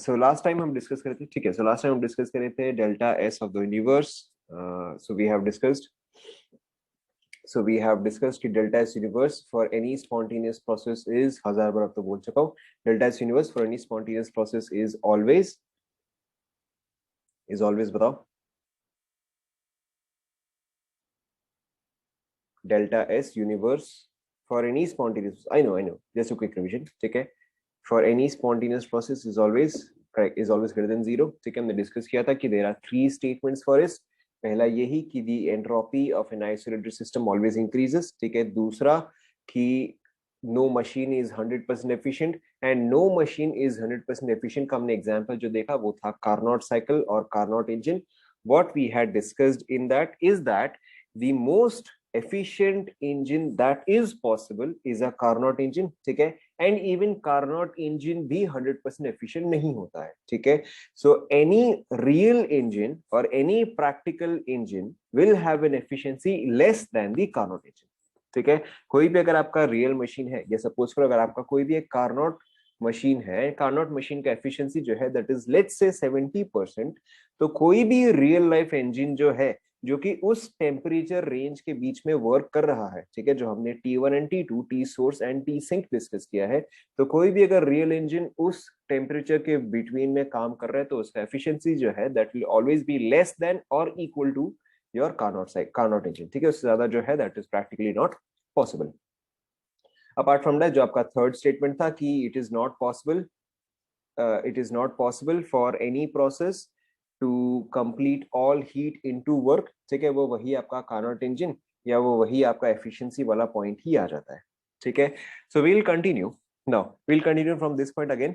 सो last time हम discuss करे थे, ठीक है, सो लास्ट टाइम हम डिस्कस करे थे delta S of the universe. So we have discussed कि delta S universe for any spontaneous process is, हजार बार अब तो बोल चुका हूँ, delta S universe for any spontaneous process is always बताओ, delta S universe for any spontaneous, I know just a quick revision, ठीक है, for any spontaneous process is always correct, is always greater than zero. ठीक है, हमने discuss किया था कि there are three statements for इस. पहला यही कि the entropy of an isolated system always increases. ठीक है, दूसरा कि no machine is 100% efficient, and no machine is 100% efficient का हमने एग्जांपल जो देखा वो था कार्नोट साइकिल और Carnot engine. What we had discussed in that is that the most efficient engine that is possible is a Carnot engine. ठीक है, and even Carnot engine भी 100% एफिशिएंट नहीं होता है. ठीक है, सो एनी रियल इंजन और any practical engine will have an efficiency less than the Carnot engine. ठीक है, कोई भी अगर आपका रियल मशीन है, या सपोज करो अगर आपका कोई भी एक कार्नोट मशीन है, कार्नोट मशीन का एफिशिएंसी जो है दैट इज लेट्स से 70%, तो कोई भी रियल लाइफ इंजन जो है जो कि उस टेम्परेचर रेंज के बीच में वर्क कर रहा है, ठीक है, जो हमने T1 and T2, T source and T sink discuss किया है, तो कोई भी अगर रियल इंजन उस टेम्परेचर के बिटवीन में काम कर रहा है तो उसका एफिशिएंसी जो है that will always be less than और equal to your Carnot engine. ठीक है, उससे ज्यादा जो है that is practically not possible. Apart from that जो आपका थर्ड स्टेटमेंट था कि it is not possible for any process to complete all heat into work. ठीक है, वो वही आपका कार्नोट इंजन या वो वही आपका एफिशिएंसी वाला पॉइंट ही आ जाता है. ठीक है, so we'll continue from this point again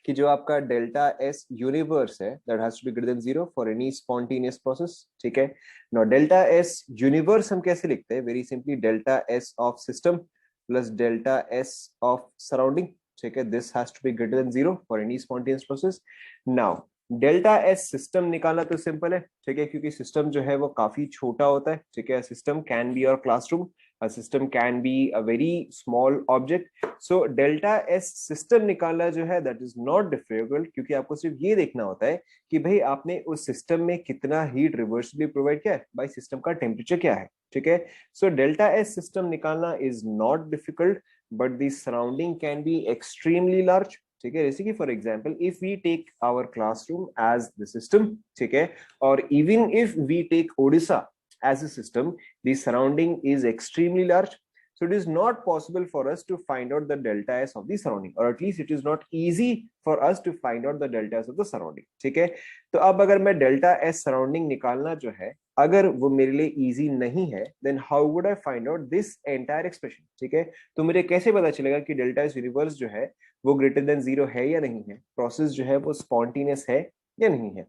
कि जो आपका डेल्टा एस यूनिवर्स है that has to be greater than zero for any spontaneous process. ठीक है, नाउ डेल्टा एस यूनिवर्स हम कैसे लिखते हैं? Very simply, delta S of system plus delta S of surrounding. ठीक है, this has to be greater than zero for any spontaneous process. Now delta S system निकालना तो सिंपल है. ठीक है, क्योंकि सिस्टम जो है वो काफी छोटा होता है. ठीक है, system can be your classroom, a system can be a very small object. So delta s system निकालना जो है that is not difficult, क्योंकि आपको सिर्फ ये देखना होता है कि भाई आपने उस सिस्टम में कितना हीट रिवर्सिबली प्रोवाइड किया है, भाई सिस्टम का टेम्परेचर क्या है. ठीक है, सो डेल्टा एस सिस्टम निकालना is not difficult, but the surrounding can be extremely large. ठीक है, जैसे कि for example if we take our classroom as the system, ठीक है, और even if we take Odisha as a system, the surrounding is extremely large, so it is not possible for us to find out the delta s of the surrounding, or at least it is not easy for us to find out the delta s of the surrounding. ठीक है, तो अब अगर मैं delta S surrounding निकालना जो है अगर वो मेरे लिए इजी नहीं है, then how would I find out this entire expression. ठीक है, तो मुझे कैसे पता चलेगा कि डेल्टा एस यूनिवर्स जो है वो ग्रेटर देन जीरो है या नहीं है, प्रोसेस जो है वो स्पॉन्टेनियस है या नहीं है.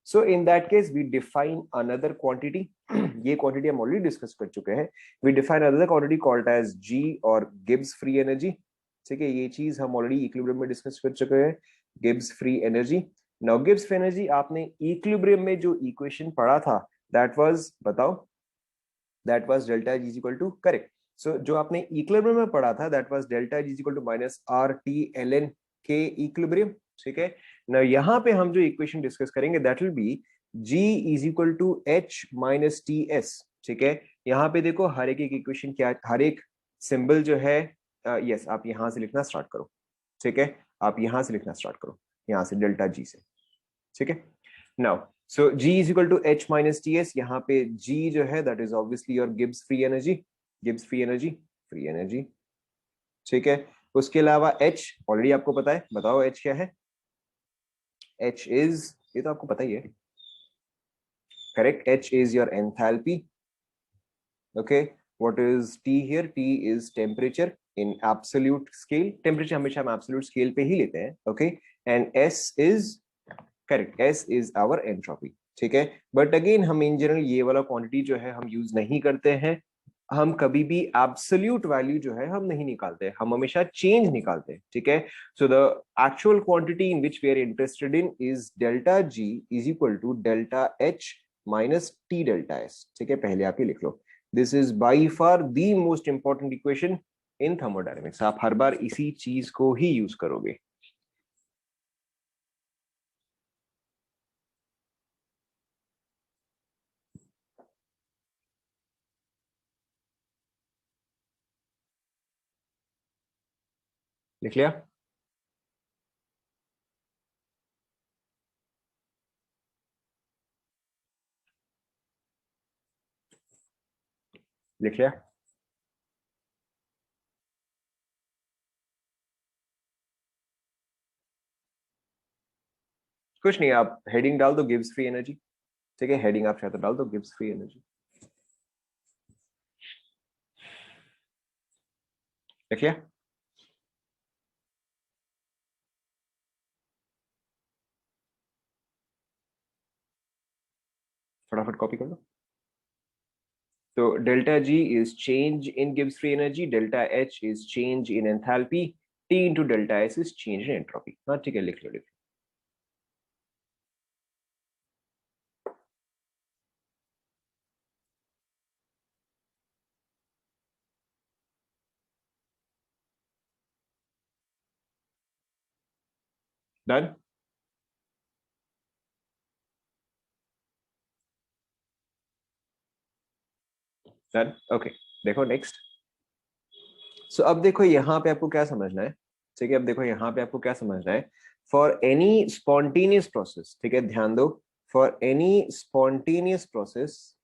So in that case we define another quantity. ये quantity हम already discuss कर चुके हैं. We define another quantity called as G और Gibbs free energy. ठीक है, ये चीज हम already equilibrium में discuss कर चुके हैं, Gibbs free energy. Now Gibbs free energy आपने equilibrium में जो equation पढ़ा था that was, बताओ, that was delta G is equal to, correct. So जो आपने equilibrium में पढ़ा था that was delta G is equal to minus RT ln K equilibrium. ठीक है, ना यहां पे हम जो इक्वेशन डिस्कस करेंगे that will be G is equal to H minus TS. ठीक है, यहाँ पे देखो हर एक इक्वेशन क्या, हर एक सिंबल जो है, यस आप यहां से लिखना स्टार्ट करो. ठीक है, आप यहां से लिखना स्टार्ट करो, यहां से डेल्टा G से. ठीक है, now so G is equal to H minus TS. यहाँ पे G जो है that is obviously your Gibbs free energy. ठीक है, उसके अलावा H ऑलरेडी आपको पता है, बताओ H क्या है? H is, ये तो आपको पता ही है, correct, H is your enthalpy. Okay, what is T here? T is temperature in absolute scale. Temperature हमेशा हम absolute scale पे ही लेते हैं. Okay, and S is, correct, S is our entropy. ठीक है, but again हम in general ये वाला quantity जो है हम use नहीं करते हैं. हम कभी भी एब्सोल्यूट वैल्यू जो है हम नहीं निकालते, हम हमेशा चेंज निकालते हैं. ठीक है, so the actual quantity in which we are interested in is delta G is equal to delta H minus T delta S. ठीक है, पहले आप ये लिख लो, this is by far the most important equation in thermodynamics. आप हर बार इसी चीज को ही यूज करोगे. लिख लिया? लिख लिया? कुछ नहीं, आप हेडिंग डाल दो गिव्स फ्री एनर्जी। ठीक है, हेडिंग आप चाहे तो डाल दो गिव्स फ्री एनर्जी। लिख लिया? फटाफट कॉपी कर लो। तो delta G is change in gives free energy, delta H is change in enthalpy, T into delta S is change in entropy. हाँ ठीक है, लिख लो लिख लो। डन? Done, okay. देखो नेक्स्ट। सो अब देखो यहाँ पे आपको क्या समझना है। ठीक है, अब देखो यहाँ पे आपको क्या समझना है। फॉर एनी स्पॉन्टेनियस प्रोसेस, ठीक है ध्यान दो, for any spontaneous process,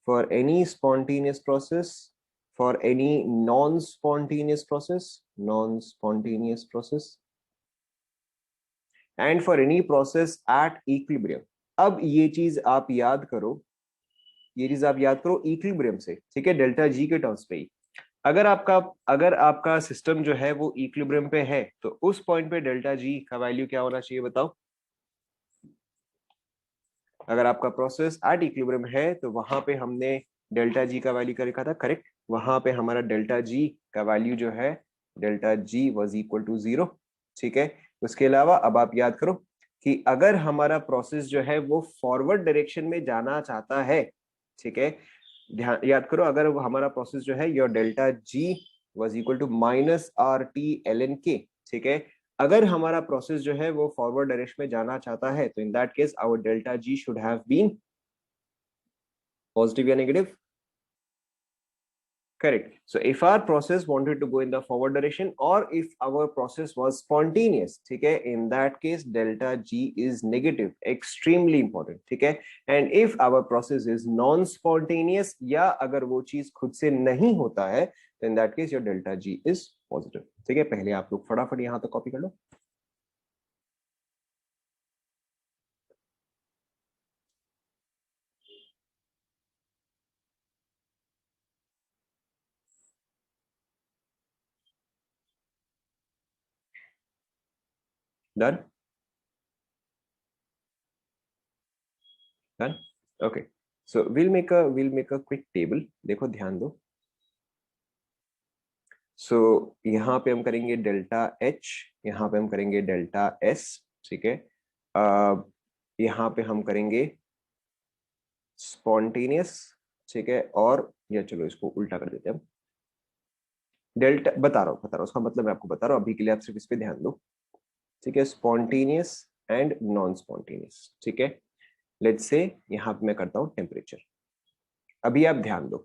for any spontaneous process, for any non-spontaneous process, non-spontaneous process, and for any process at equilibrium। अब ये चीज आप याद करो, ये चीज आप याद करो इक्विलिब्रियम से, ठीक है, डेल्टा जी के टर्म्स पे ही। अगर आपका सिस्टम जो है वो इक्विलिब्रियम पे है, तो उस पॉइंट पे डेल्टा जी का वैल्यू क्या होना चाहिए बताओ? अगर आपका प्रोसेस एट इक्विलिब्रियम है तो वहां पे हमने डेल्टा जी का वैल्यू क्या लिखा था? करेक्ट, वहां पे हमारा डेल्टा जी का वैल्यू जो है, delta G was equal to 0। ठीक है, उसके अलावा अब आप याद करो कि अगर हमारा प्रोसेस जो है वो फॉरवर्ड डायरेक्शन में जाना चाहता है, ठीक है, ध्यान याद करो, अगर वो हमारा प्रोसेस जो है your delta G was equal to minus R T L N K, ठीक है, अगर हमारा प्रोसेस जो है वो फॉरवर्ड डायरेक्शन में जाना चाहता है, तो in that case our delta G should have been positive या negative? Correct. So if our process wanted to go in the forward direction, or if our process was spontaneous, ठीक है, in that case delta G is negative, extremely important, ठीक है। And if our process is non-spontaneous, या अगर वो चीज खुद से नहीं होता है, तो in that case your delta G is positive। ठीक है, पहले आप लोग फटाफट यहाँ तक कॉपी कर लो। Done? Done, okay. So we'll make a quick table। देखो ध्यान दो। सो यहाँ पे हम करेंगे डेल्टा एच, यहाँ पे हम करेंगे डेल्टा एस, ठीक है। यहाँ पे हम करेंगे स्पॉन्टेनियस, ठीक है, और या चलो इसको उल्टा कर देते हैं हम। डेल्टा बता रहा हूँ उसका मतलब मैं आपको बता रहा हूँ, अभी के लिए आप सिर्फ इस पे ध्यान दो। ठीक है, स्पॉन्टेनियस एंड नॉन स्पॉन्टेनियस, ठीक है। लेट्स से यहाँ पे मैं करता हूँ टेम्परेचर। अभी आप ध्यान दो,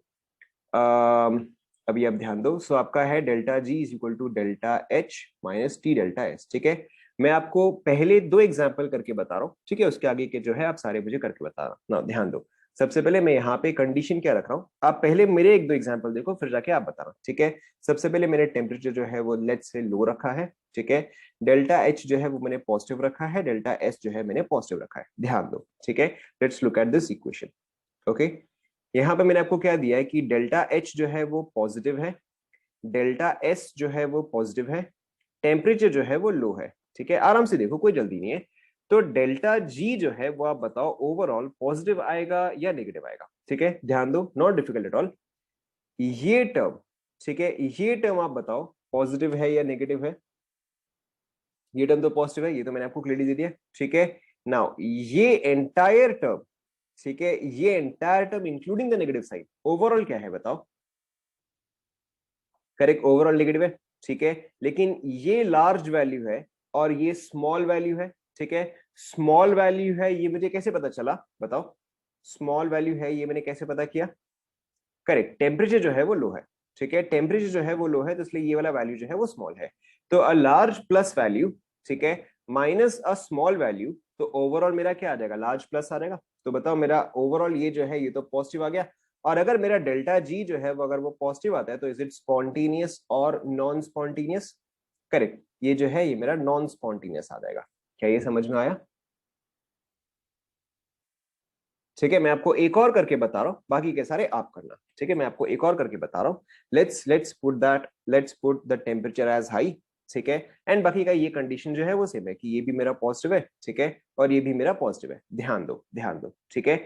अभी आप ध्यान दो। सो आपका है delta G is equal to delta H minus T delta S, ठीक है। मैं आपको पहले दो एग्जाम्पल करके बता रहा हूँ, ठीक है, उसके आगे के जो है आप सारे मुझे करके बता रहा हूँ। ध्यान दो, सबसे पहले मैं यहाँ पे कंडीशन क्या रख रहा हूँ, आप पहले मेरे एक दो एग्जाम्पल देखो फिर जाके आप बताना, ठीक है। सबसे पहले मैंने टेम्परेचर जो है वो लेट से लो रखा है, ठीक है। डेल्टा एच जो है वो मैंने पॉजिटिव रखा है, डेल्टा एस जो है मैंने पॉजिटिव रखा है, ध्यान दो, ठीक है। Let's look at this equation. Okay, यहाँ पे मैंने आपको क्या दिया है कि डेल्टा एच जो है वो पॉजिटिव है, डेल्टा एस जो है वो पॉजिटिव है, टेम्परेचर जो है वो लो है, ठीक है। आराम से देखो, कोई जल्दी नहीं है। तो डेल्टा जी जो है वो आप बताओ ओवरऑल पॉजिटिव आएगा या नेगेटिव आएगा? ठीक है, ध्यान दो, नॉट डिफिकल्ट एट ऑल। ये टर्म, ठीक है, ये टर्म आप बताओ पॉजिटिव है या नेगेटिव है? ये टर्म तो पॉजिटिव है, ये तो मैंने आपको क्लियरली दे दिया, ठीक है। नाउ ये एंटायर टर्म, ठीक है, ये entire term including the negative side, overall क्या है बताओ? करेक्ट, ओवरऑल नेगेटिव है, ठीक है। लेकिन ये लार्ज वैल्यू है और ये स्मॉल वैल्यू है, ठीक है। स्मॉल वैल्यू है, ये मुझे कैसे पता चला बताओ? स्मॉल वैल्यू है, ये मैंने कैसे पता किया? करेक्ट, टेम्परेचर जो है वो लो है, ठीक है, टेम्परेचर जो है वो लो है, तो इसलिए ये वाला वैल्यू जो है वो स्मॉल है। तो अ लार्ज प्लस वैल्यू, ठीक है, माइनस अ स्मॉल वैल्यू, तो ओवरऑल मेरा क्या आ जाएगा, लार्ज प्लस आ जाएगा। तो बताओ मेरा ओवरऑल ये जो है ये तो पॉजिटिव आ गया। और अगर मेरा डेल्टा जी जो है वो अगर वो पॉजिटिव आता है तो इज इट स्पॉन्टेनियस और नॉन स्पॉन्टेनियस? करेक्ट, ये जो है ये मेरा नॉन स्पॉन्टेनियस आ जाएगा। क्या ये समझ में आया? ठीक है, मैं आपको एक और करके बता रहा हूँ, बाकी के सारे आप करना। ठीक है, मैं आपको एक और करके बता रहा हूँ। Let's put the temperature as high. ठीक है, एंड बाकी का ये कंडीशन जो है वो सेम है कि ये भी मेरा पॉजिटिव है, ठीक है, और ये भी मेरा पॉजिटिव है। ध्यान दो, ध्यान दो, ठीक है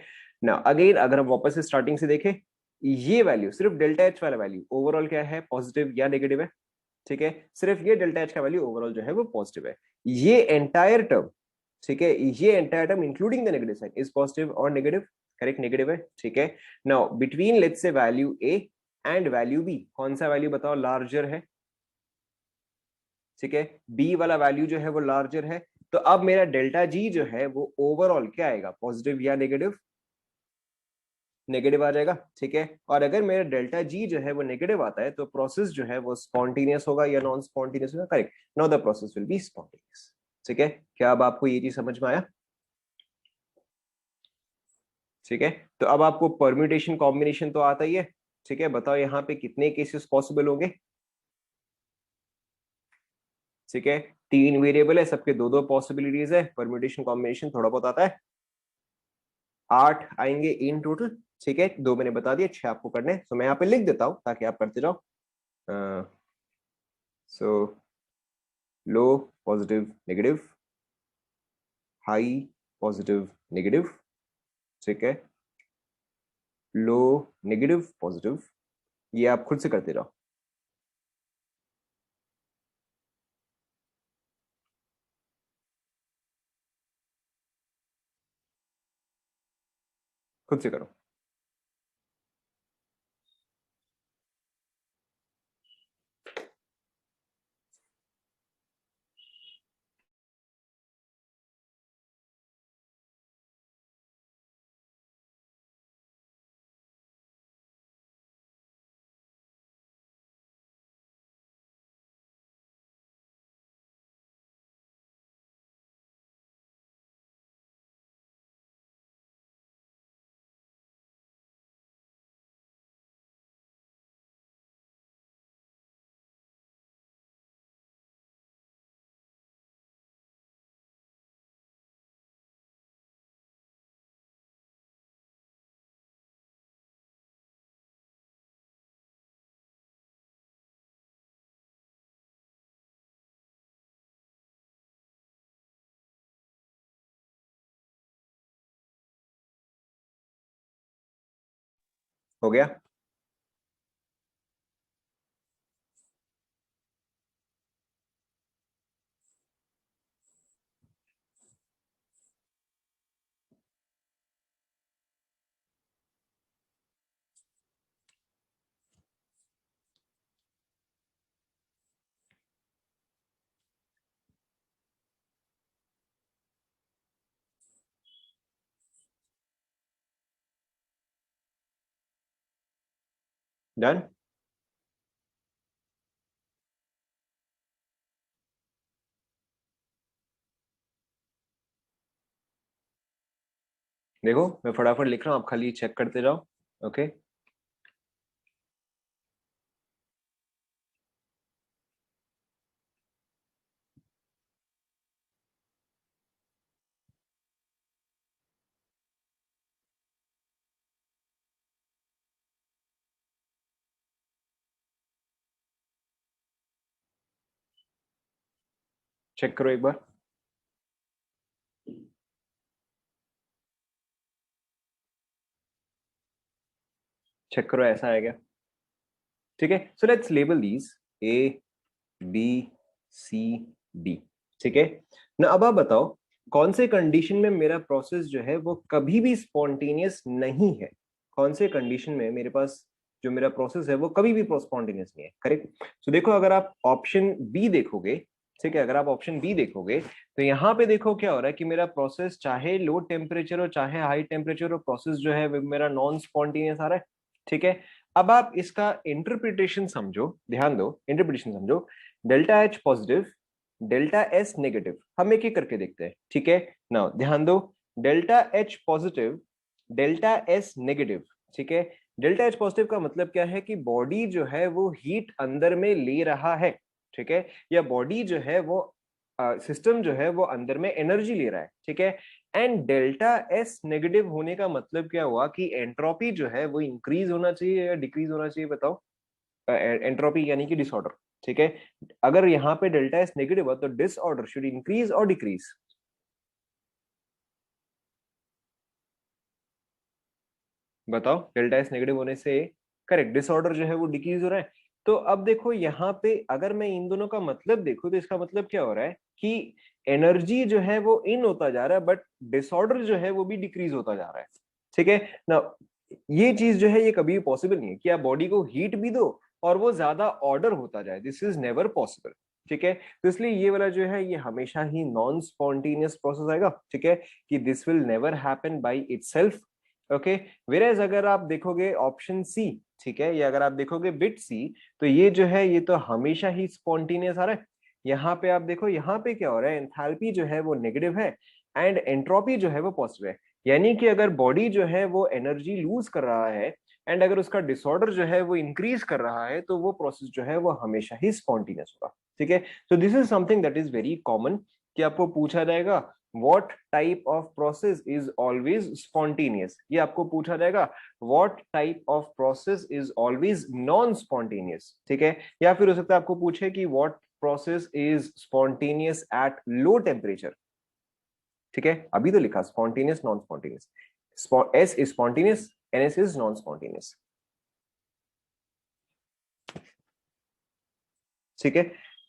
ना। अगेन अगर हम वापस से स्टार्टिंग से देखें, ये वैल्यू सिर्फ डेल्टा एच वाला वैल्यू ओवरऑल क्या है, पॉजिटिव या नेगेटिव है? ठीक है, सिर्फ ये डेल्टा एच का वैल्यू ओवरऑल जो है वो पॉजिटिव है। ये एंटायर टर्म, ठीक है, ये entire term including the negative sign is positive और नेगेटिव? करेक्ट, नेगेटिव है। ठीक है, now between let's say value A and value B, कौन सा वैल्यू बताओ लार्जर है? ठीक है, बी वाला वैल्यू जो है वो लार्जर है। तो अब मेरा डेल्टा जी जो है वो ओवरऑल क्या आएगा, पॉजिटिव या नेगेटिव? नेगेटिव आ जाएगा। ठीक है, और अगर मेरा डेल्टा जी जो है वो नेगेटिव आता है तो प्रोसेस जो है वो स्पॉन्टेनियस होगा या नॉन स्पॉन्टेनियस होगा? Correct, now the process will be spontaneous. ठीक है, क्या अब आपको ये चीज समझ में आया? ठीक है, तो अब आपको परम्यूटेशन कॉम्बिनेशन तो आता ही है। ठीक है, बताओ यहाँ पे कितने केसेस पॉसिबल होंगे? ठीक है, तीन वेरिएबल है, सबके दो दो पॉसिबिलिटीज है, परम्यूटेशन कॉम्बिनेशन थोड़ा बहुत आता है। 8 आएंगे इन टोटल। ठीक है, दो मैंने बता दिया, 6 आपको करने हैं, तो मैं यहाँ पे लिख देता हूँ ताकि आप करते जाओ। So low positive negative, high positive negative, ठीक है, लो नेगेटिव पॉजिटिव, ये आप खुद से करते जाओ, खुद से करो। हो गया? डन। देखो मैं फटाफट लिख रहा हूँ, आप खाली चेक करते जाओ। ओके, चेक करो एक बार। चेक करो ऐसा है क्या? ठीक है, so let's label these A B C D. ठीक है ना, अब आप बताओ कौन से कंडीशन में मेरा प्रोसेस जो है वो कभी भी स्पॉन्टेनियस नहीं है? कौन से कंडीशन में मेरे पास जो मेरा प्रोसेस है वो कभी भी स्पॉन्टेनियस नहीं है? करेक्ट। सो देखो अगर आप ऑप्शन बी देखोगे, ठीक है, अगर आप ऑप्शन बी देखोगे तो यहाँ पे देखो क्या हो रहा है कि मेरा प्रोसेस चाहे लो टेम्परेचर हो चाहे हाई टेम्परेचर हो, प्रोसेस जो है वो मेरा नॉन स्पॉन्टेनियस आ रहा है। ठीक है, अब आप इसका इंटरप्रिटेशन समझो, ध्यान दो, इंटरप्रिटेशन समझो delta H positive, delta S negative, हम एक एक करके देखते हैं, ठीक है। नाउ ध्यान दो, delta H positive, delta S negative, ठीक है। डेल्टा एच पॉजिटिव का मतलब क्या है कि बॉडी जो है वो हीट अंदर में ले रहा है, ठीक है, या बॉडी जो है वो सिस्टम जो है वो अंदर में एनर्जी ले रहा है, ठीक है। एंड डेल्टा एस नेगेटिव होने का मतलब क्या हुआ कि एंट्रोपी जो है वो इंक्रीज होना चाहिए या डिक्रीज होना चाहिए, बताओ। एंट्रोपी यानी कि डिसऑर्डर, ठीक है। अगर यहाँ पे डेल्टा एस नेगेटिव हो तो डिसऑर्डर शुड इंक्रीज और डिक्रीज, बताओ। डेल्टा एस नेगेटिव होने से करेक्ट डिसऑर्डर जो है वो डिक्रीज हो रहा है। तो अब देखो यहाँ पे अगर मैं इन दोनों का मतलब देखूं तो इसका मतलब क्या हो रहा है कि एनर्जी जो है वो इन होता जा रहा है बट डिसऑर्डर जो है वो भी डिक्रीज होता जा रहा है, ठीक है ना। ये चीज जो है ये कभी पॉसिबल नहीं है कि आप बॉडी को हीट भी दो और वो ज्यादा ऑर्डर होता जाए, दिस इज नेवर पॉसिबल, ठीक है। तो इसलिए ये वाला जो है ये हमेशा ही नॉन स्पॉन्टेनियस प्रोसेस आएगा, ठीक है, कि this will never happen by itself, okay. Whereas अगर आप देखोगे ऑप्शन सी, ठीक है, या अगर आप देखोगे बिट सी, तो ये जो है ये तो हमेशा ही स्पॉन्टेनियस आ रहा है। यहाँ पे आप देखो यहाँ पे क्या हो रहा है, एंथैल्पी जो है वो नेगेटिव है एंड एंट्रोपी जो है वो पॉजिटिव है। यानी कि अगर बॉडी जो है वो एनर्जी लूज कर रहा है एंड अगर उसका डिसऑर्डर जो है वो इंक्रीज कर रहा है तो वो प्रोसेस जो है वो हमेशा ही स्पॉन्टेनियस होगा, ठीक है। तो this is something that is very common कि आपको पूछा जाएगा what type of process is always spontaneous, ये आपको पूछा जाएगा what type of process is always non spontaneous, ठीक है। या फिर हो सकता है आपको पूछे कि what process is spontaneous at low temperature, ठीक है। अभी तो लिखा spontaneous non spontaneous, S is spontaneous, NS is non spontaneous, ठीक है।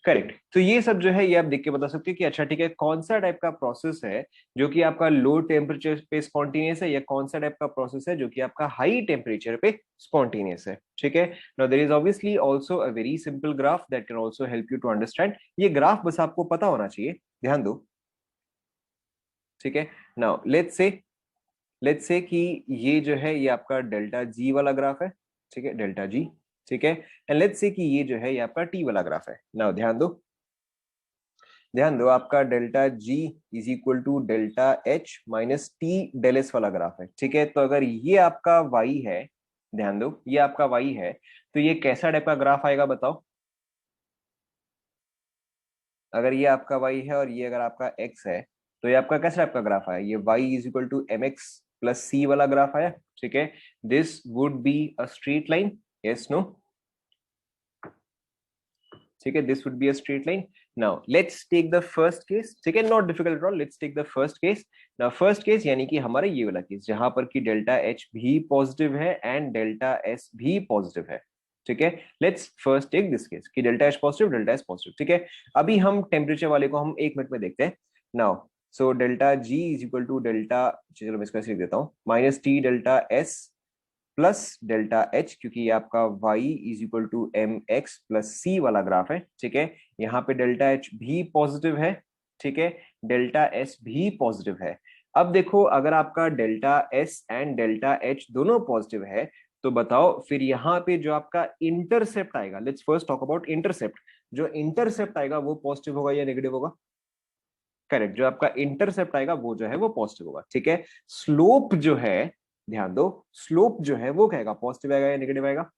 करेक्ट। तो ये सब जो है ये आप देख के बता सकते हो कि अच्छा ठीक है कौन सा टाइप का प्रोसेस है जो कि आपका लो टेम्परेचर पे स्पॉन्टेनियस है या कौन सा टाइप का प्रोसेस है जो कि आपका हाई टेम्परेचर पे स्पॉन्टेनियस है, ठीक है। Now there is obviously also a very simple graph that can also help you to understand, ये ग्राफ बस आपको पता होना चाहिए, ध्यान दो, ठीक है। नाउ लेट्स से कि ये जो है ये आपका डेल्टा जी वाला ग्राफ है, ठीक है, डेल्टा जी, ठीक है। एंड लेट्स से कि ये जो है ये आपका टी वाला ग्राफ है। नाउ ध्यान दो आपका delta G is equal to delta H minus T del S वाला ग्राफ है, ठीक है। तो अगर ये आपका वाई है, ध्यान दो ये आपका वाई है, तो ये कैसा टाइप का ग्राफ आएगा बताओ। अगर ये आपका वाई है और ये अगर आपका एक्स है तो ये आपका कैसा टाइप का ग्राफ आया, ये Y is equal to M X plus C वाला ग्राफ आया, ठीक है। This would be a straight line, yes no, ठीक है, this would be a straight line. Now let's take the first case, ठीक है, not difficult at all, let's take the first case. Now first case यानी कि हमारा ये वाला case जहां पर कि डेल्टा एच भी पॉजिटिव है एंड डेल्टा एस भी पॉजिटिव है, ठीक है। Let's first take this case कि delta H positive delta S positive, ठीक है। अभी हम टेम्परेचर वाले को हम 1 मिनट में देखते हैं। Now so delta G is equal to delta, चलो मैं इसको ऐसे लिख देता हूँ, minus T delta S plus delta H, क्योंकि ये आपका y is equal to M X plus C वाला ग्राफ है, ठीक है। यहाँ पे डेल्टा एच भी पॉजिटिव है, ठीक है, डेल्टा एस भी पॉजिटिव है। अब देखो अगर आपका delta S and delta H दोनों पॉजिटिव है तो बताओ फिर यहाँ पे जो आपका इंटरसेप्ट आएगा, let's first talk about intercept, जो इंटरसेप्ट आएगा वो पॉजिटिव होगा या नेगेटिव होगा, करेक्ट, जो आपका इंटरसेप्ट आएगा वो जो है वो पॉजिटिव होगा, ठीक है। स्लोप जो है, ध्यान दो, स्लोप जो है वो कहेगा पॉजिटिव आएगा या नेगेटिव आएगा,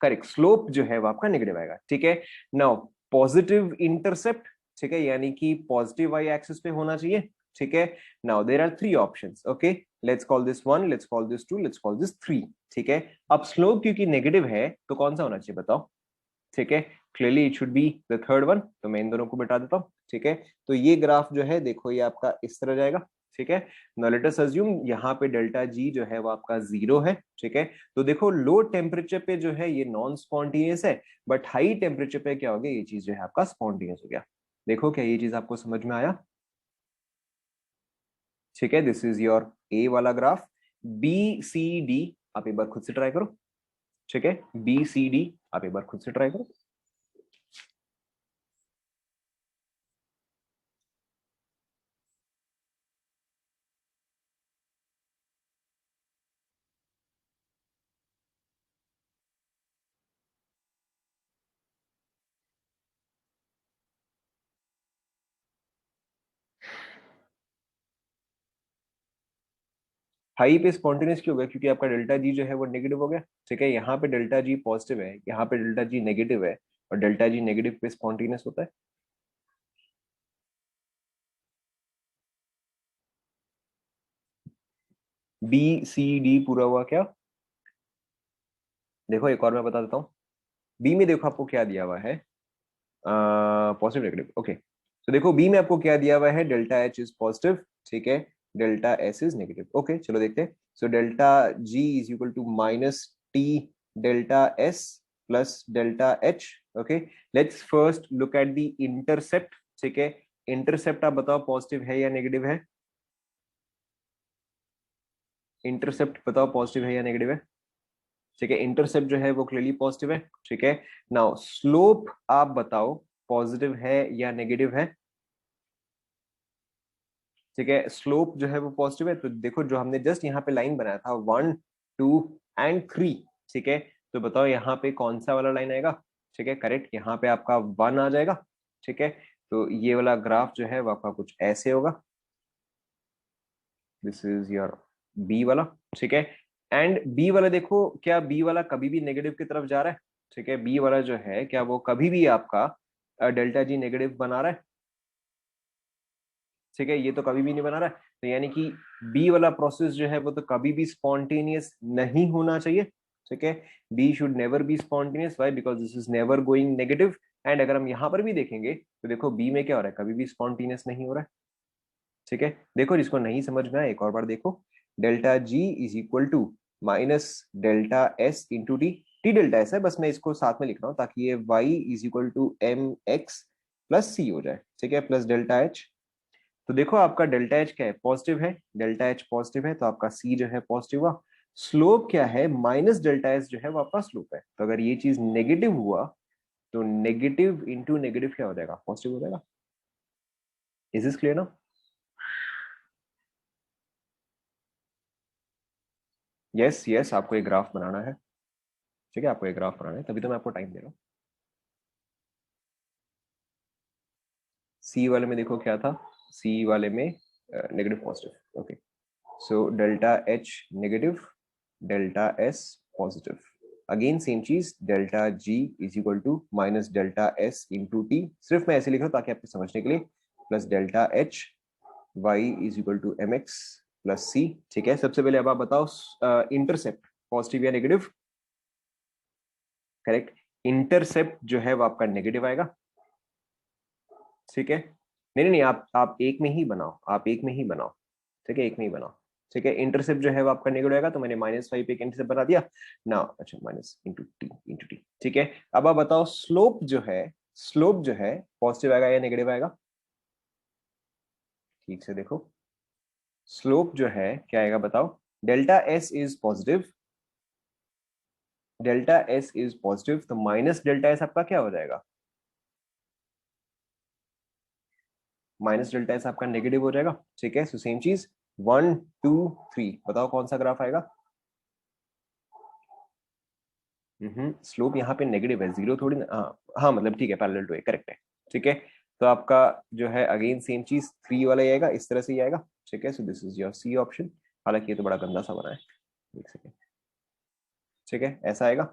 करेक्ट, स्लोप जो है वो आपका नेगेटिव आएगा, ठीक है। नाउ पॉजिटिव इंटरसेप्ट, ठीक है, यानी कि पॉजिटिव वाई एक्सिस पे होना चाहिए, ठीक है। Now there are three options, okay, let's call this one, let's call this two, let's call this three, ठीक है। अब स्लोप क्योंकि नेगेटिव है तो कौन सा होना चाहिए बताओ, ठीक है, clearly it should be the third one, तो मैं इन दोनों को मिटा देता हूँ, ठीक है। तो ये ग्राफ जो है देखो ये आपका इस तरह जाएगा, ठीक है। नाउ लेट अस अज्यूम यहाँ पे डेल्टा जी जो है वो आपका 0 है, ठीक है। तो देखो लो टेम्परेचर पे जो है ये नॉन स्पॉन्टेनियस है बट हाई टेम्परेचर पे क्या हो गया, ये चीज जो है आपका स्पॉन्टेनियस हो गया। देखो क्या ये चीज आपको समझ में आया, ठीक है। दिस इज योर ए वाला ग्राफ, बी सी डी आप एक बार खुद से ट्राई करो, ठीक है, बी सी डी आप एक बार खुद से ट्राई करो। हाई पे स्पॉन्टेनियस क्यों हो गया? क्योंकि आपका डेल्टा जी जो है वो नेगेटिव हो गया। ठीक है, यहाँ पे डेल्टा जी पॉजिटिव है, यहाँ पे डेल्टा जी नेगेटिव है, और डेल्टा जी नेगेटिव पे स्पॉन्टेनियस होता है। बी सी डी पूरा हुआ क्या? देखो एक और मैं बता देता हूँ। बी में देखो आपको क्या दिया हुआ है, पॉजिटिव नेगेटिव। ओके, तो देखो बी में आपको क्या दिया हुआ है, डेल्टा एच इज पॉजिटिव, ठीक है, delta S is negative. Okay चलो देखते हैं। So delta G is equal to minus T delta S plus delta H. Okay, let's first look at the intercept. ठीक है, इंटरसेप्ट आप बताओ पॉजिटिव है या नेगेटिव है? इंटरसेप्ट बताओ पॉजिटिव है या नेगेटिव है? ठीक है, इंटरसेप्ट जो है वो क्लियरली पॉजिटिव है। ठीक है, नाउ स्लोप आप बताओ पॉजिटिव है या नेगेटिव है? ठीक है, स्लोप जो है वो पॉजिटिव है। तो देखो जो हमने जस्ट यहाँ पे लाइन बनाया था 1 2 एंड 3, ठीक है, तो बताओ यहाँ पे कौन सा वाला लाइन आएगा? ठीक है, करेक्ट, यहाँ पे आपका 1 आ जाएगा। ठीक है, तो ये वाला ग्राफ जो है वो आपका कुछ ऐसे होगा। दिस इज योर बी वाला। ठीक है, एंड बी वाला देखो, क्या बी वाला कभी भी नेगेटिव की तरफ जा रहा है? ठीक है, बी वाला जो है क्या वो कभी भी आपका डेल्टा जी नेगेटिव बना रहा है? ठीक है, ये तो कभी भी नहीं बना रहा है, तो यानी कि बी वाला प्रोसेस जो है वो तो कभी भी स्पॉन्टेनियस नहीं होना चाहिए। ठीक है, B should never be spontaneous, why? Because this is never going negative. And अगर हम यहाँ पर भी देखेंगे तो देखो बी में क्या हो रहा है, कभी भी स्पॉन्टेनियस नहीं हो रहा है। ठीक है, देखो जिसको नहीं समझ में आया एक और बार देखो। Delta G is equal to minus delta S into T. T delta S है, बस मैं इसको साथ में लिख रहा हूँ ताकि ये Y is equal to M X plus C हो जाए। ठीक है, प्लस डेल्टा एच। तो देखो आपका डेल्टा एच क्या है, पॉजिटिव है, डेल्टा एच पॉजिटिव है, तो आपका सी जो है पॉजिटिव हुआ। स्लोप क्या है, माइनस डेल्टा एस जो है वो आपका स्लोप है। तो अगर ये चीज नेगेटिव हुआ तो नेगेटिव इंटू नेगेटिव क्या हो जाएगा, पॉजिटिव हो जाएगा। इज दिस क्लियर ना? यस यस, आपको एक ग्राफ बनाना है। ठीक है, आपको एक ग्राफ बनाना है, तभी तो मैं आपको टाइम दे रहा हूँ। सी वाले में देखो क्या था, सी वाले में negative positive. Okay, so delta H negative, delta S positive. Again same चीज, delta G is equal to minus delta S into T. सिर्फ मैं ऐसे लिख रहा हूँ ताकि आपको समझने के लिए, plus delta H Y is equal to M X plus C. ठीक है, सबसे पहले अब आप बताओ इंटरसेप्ट पॉजिटिव या नेगेटिव? करेक्ट, इंटरसेप्ट जो है वो आपका नेगेटिव आएगा। ठीक है, नहीं नहीं नहीं, आप एक में ही बनाओ, आप एक में ही बनाओ। ठीक है, एक में ही बनाओ। ठीक है, इंटरसेप्ट जो है वो आपका नेगेटिव आएगा, तो मैंने -5 पे एक इंटरसेप्ट बना दिया ना। अच्छा, माइनस इंटू टी। ठीक है, अब आप बताओ स्लोप जो है, स्लोप जो है पॉजिटिव आएगा या नेगेटिव आएगा? ठीक से देखो, स्लोप जो है क्या आएगा बताओ। Delta S is positive, delta S is positive, तो माइनस डेल्टा एस आपका क्या हो जाएगा? माइनस डेल्टा एस आपका नेगेटिव हो जाएगा। ठीक है, सो सेम चीज 1 2 3, बताओ कौन सा ग्राफ आएगा? स्लोप यहाँ पे नेगेटिव है, जीरो थोड़ी ना। हाँ हाँ, मतलब ठीक है, पैरेलल टू है, करेक्ट है। ठीक है, तो आपका जो है अगेन सेम चीज 3 वाला ही आएगा, इस तरह से ही आएगा। ठीक है, so this is your C option. हालांकि ये तो बड़ा गंदा सा बना है, एक सेकेंड। ठीक है, ऐसा आएगा।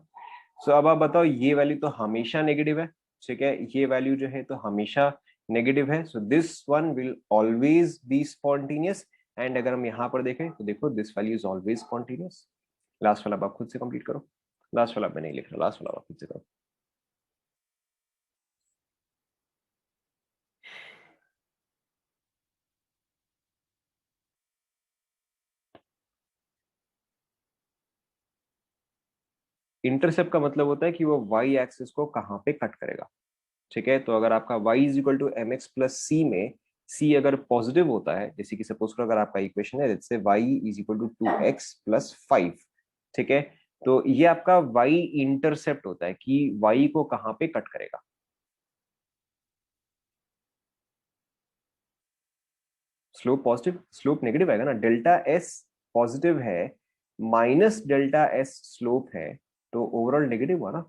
सो अब आप बताओ, ये वैल्यू तो हमेशा नेगेटिव है। ठीक है, ये वैल्यू जो है तो हमेशा नेगेटिव है, so this one will always be spontaneous. And अगर हम यहाँ पर देखें तो देखो this value is always spontaneous. Last वाला आप खुद से कंप्लीट करो। लास्ट वाला मैं नहीं लिख रहा, लास्ट वाला आप खुद से करो। इंटरसेप्ट का मतलब होता है कि वो वाई एक्सिस को कहाँ पे कट करेगा। ठीक है, तो अगर आपका y is equal to M X plus C में c अगर पॉजिटिव होता है, जैसे कि सपोज करो अगर आपका इक्वेशन है जैसे y is equal to 2x plus 5। ठीक है, तो ये आपका y इंटरसेप्ट होता है कि y को कहाँ पे कट करेगा। स्लोप पॉजिटिव, स्लोप नेगेटिव आएगा ना, डेल्टा एस पॉजिटिव है, माइनस डेल्टा एस स्लोप है, तो ओवरऑल नेगेटिव हुआ ना।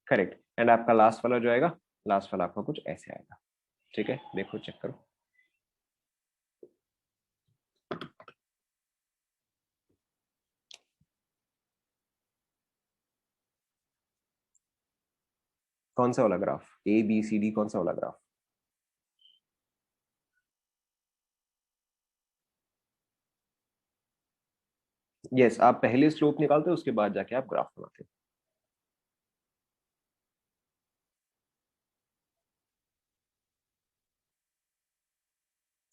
करेक्ट, एंड आपका लास्ट वाला जो आएगा लास्ट वाला आपका कुछ ऐसे आएगा। ठीक है, देखो चेक करो। कौन सा वाला graph, A B C D, कौन सा वाला ग्राफ? यस, आप पहले स्लोप निकालते हो, उसके बाद जाके आप ग्राफ बनाते हो।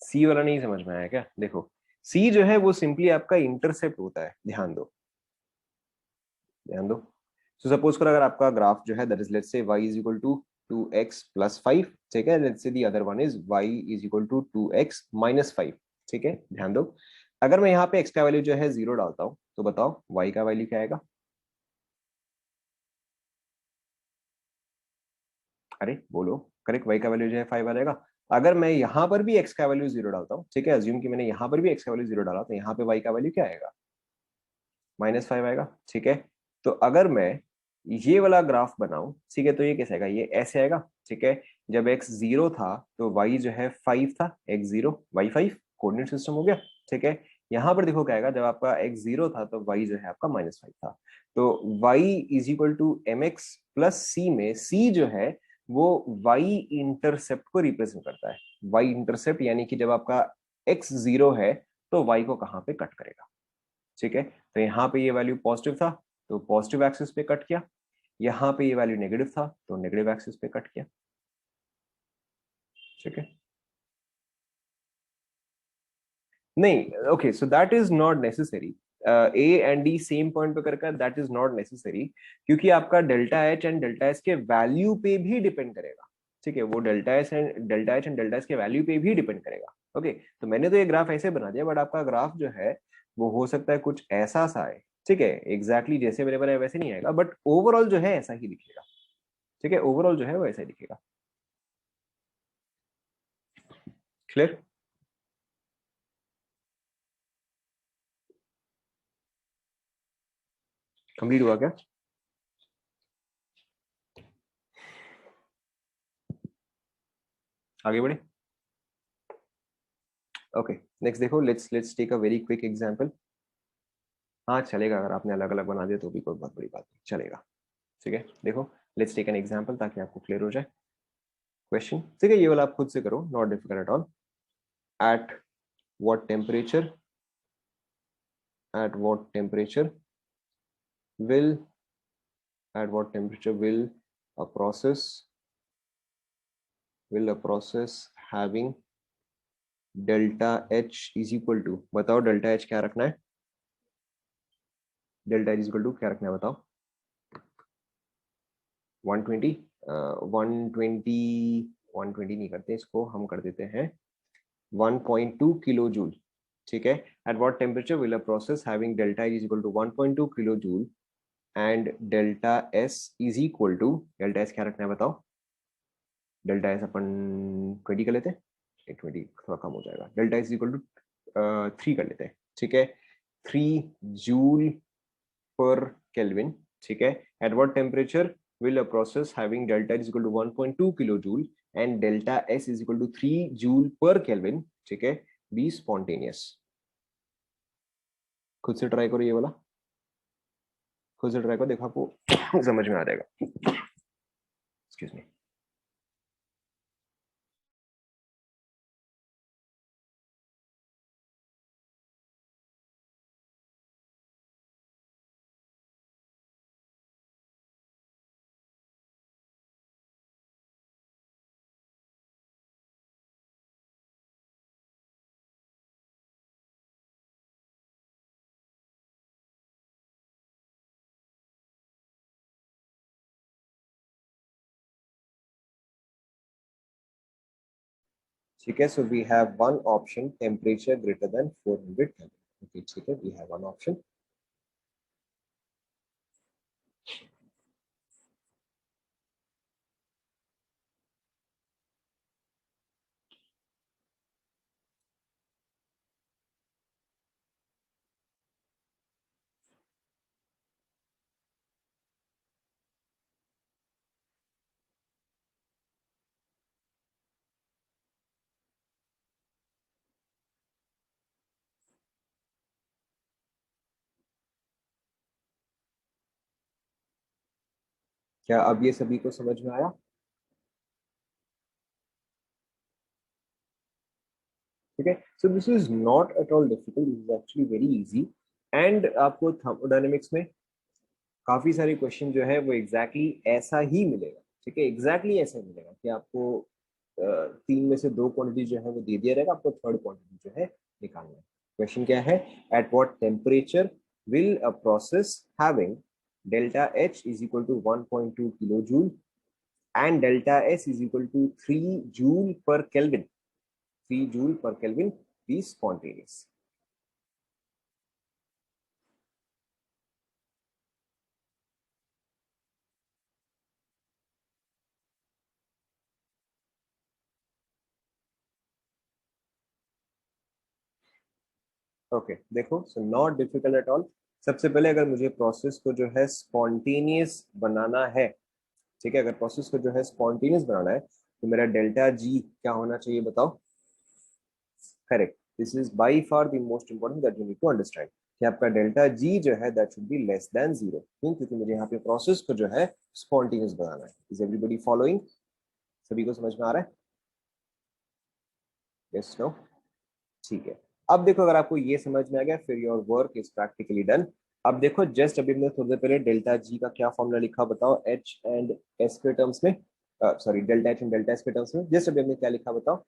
सी वाला नहीं समझ में आया क्या? देखो, सी जो है वो सिंपली आपका इंटरसेप्ट होता है, ध्यान दो, ध्यान दो। सो सपोज करो अगर आपका ग्राफ जो है that is let's say y is equal to 2x+5, ठीक है, let's say the other one is y is equal to 2x-5, ठीक है, ध्यान दो। अगर मैं यहाँ पे x का वैल्यू जो है 0 डालता हूँ तो बताओ y का वैल्यू क्या आएगा? अरे बोलो, करेक्ट, y का वैल्यू जो है 5 आ जाएगा। अगर मैं यहाँ पर भी x का वैल्यू 0 डालता हूँ, ठीक है, अज्यूम कि मैंने यहाँ पर भी x का वैल्यू 0 डाला, तो यहाँ पे y का वैल्यू क्या आएगा? -5 आएगा, ठीक है। तो अगर मैं ये वाला ग्राफ बनाऊं, ठीक है, तो ये कैसे आएगा? ये ऐसे आएगा, ठीक है। जब x 0 था तो y जो है 5 था, x 0 y 5, कोऑर्डिनेट सिस्टम हो गया, ठीक है। यहाँ पर देखो क्या आएगा, जब आपका x 0 था तो y जो है आपका -5 था। तो y is equal to mx plus c में c जो है वो y इंटरसेप्ट को रिप्रेजेंट करता है। y इंटरसेप्ट यानी कि जब आपका x 0 है तो y को कहाँ पे कट करेगा, ठीक है। तो यहाँ पे ये वैल्यू पॉजिटिव था तो पॉजिटिव एक्सिस पे कट किया, यहाँ पे ये वैल्यू नेगेटिव था तो नेगेटिव एक्सिस पे कट किया, ठीक है। नहीं, okay, so that is not necessary. A and D same point पे करके दैट इज नॉट नेसेसरी, क्योंकि आपका delta H and delta S के वैल्यू पे भी डिपेंड करेगा, ठीक है। वो delta H and delta S के वैल्यू पे भी डिपेंड करेगा। ओके, तो मैंने तो ये ग्राफ ऐसे बना दिया, बट आपका ग्राफ जो है वो हो सकता है कुछ ऐसा सा आए, ठीक है, एग्जैक्टली जैसे मैंने बनाया वैसे नहीं आएगा, बट ओवरऑल जो है ऐसा ही दिखेगा, ठीक है, ओवरऑल जो है वो ऐसा ही दिखेगा। क्लियर? कंप्लीट हुआ क्या? आगे बढ़े? ओके, नेक्स्ट देखो, let's let's take a very quick example. हाँ चलेगा, अगर आपने अलग अलग बना दिया तो भी कोई बहुत बड़ी बात नहीं, चलेगा, ठीक है। देखो, लेट्स टेक एन एग्जांपल ताकि आपको क्लियर हो जाए क्वेश्चन, ठीक है। ये वाला आप खुद से करो, not difficult at all. Eight what temperature, at what temperature will at what temperature a process will a process having delta h is equal to, बताओ डेल्टा एच क्या रखना है? Delta H is equal to क्या रखना है बताओ? 120, 120, 120 नहीं करते इसको, हम कर देते हैं 1.2 किलो जूल, ठीक है। At what temperature will a process having delta is equal to 1.2 kilo joule and delta S is equal to, delta S क्या रखना है बताओ? डेल्टा एस अपन 20 कर लेते हैं, 20 थोड़ा कम हो जाएगा, डेल्टा एस इक्वल टू 3 कर लेते हैं, ठीक है, 3 जूल पर केल्विन, ठीक है। At what temperature will a process having delta is equal to 1.2 kilo joule and delta S is equal to 3 joule per kelvin, ठीक है, बी स्पॉन्टेनियस। खुद से ट्राई करो ये वाला, खुद से ट्राई करो, देखो आपको समझ में आ जाएगा। Excuse me. ठीक है, so we have one option, temperature greater than 400 kelvin. Okay, ठीक है, वी हैव वन ऑप्शन। क्या अब ये सभी को समझ में आया? ठीक है, so this is not at all difficult, this is actually very easy. And आपको थर्मोडायनेमिक्स में काफी सारे क्वेश्चन जो है वो एग्जैक्टली ऐसा ही मिलेगा। ठीक है, एग्जैक्टली ऐसा ही मिलेगा कि आपको तीन में से दो क्वांटिटी जो है वो दे दिया रहेगा, आपको थर्ड क्वांटिटी जो है निकालना है। क्वेश्चन क्या है? At what temperature will a process having delta H is equal to 1.2 kilo joule and delta S is equal to 3 joule per kelvin, 3 joule per kelvin be spontaneous. Okay देखो, so not difficult at all. सबसे पहले अगर मुझे process को जो है spontaneous बनाना है, ठीक है, अगर प्रोसेस को जो है स्पॉन्टेनियस बनाना है तो मेरा डेल्टा जी क्या होना चाहिए बताओ? Correct, this is by far the most important that you need to understand कि आपका डेल्टा जी जो है that should be less than zero. क्यों? क्योंकि मुझे यहाँ पे प्रोसेस को जो है स्पॉन्टेनियस बनाना है। Is everybody following? सभी को समझ में आ रहा है? Yes no? ठीक है। अब देखो, अगर आपको ये समझ में आ गया फिर your work is practically done. अब देखो, जस्ट अभी हमने थोड़ी देर पहले डेल्टा जी का क्या फॉर्मूला लिखा बताओ, एच एंड एस के टर्म्स में, sorry delta H and delta S के टर्म्स में। जस्ट अभी हमने क्या लिखा बताओ?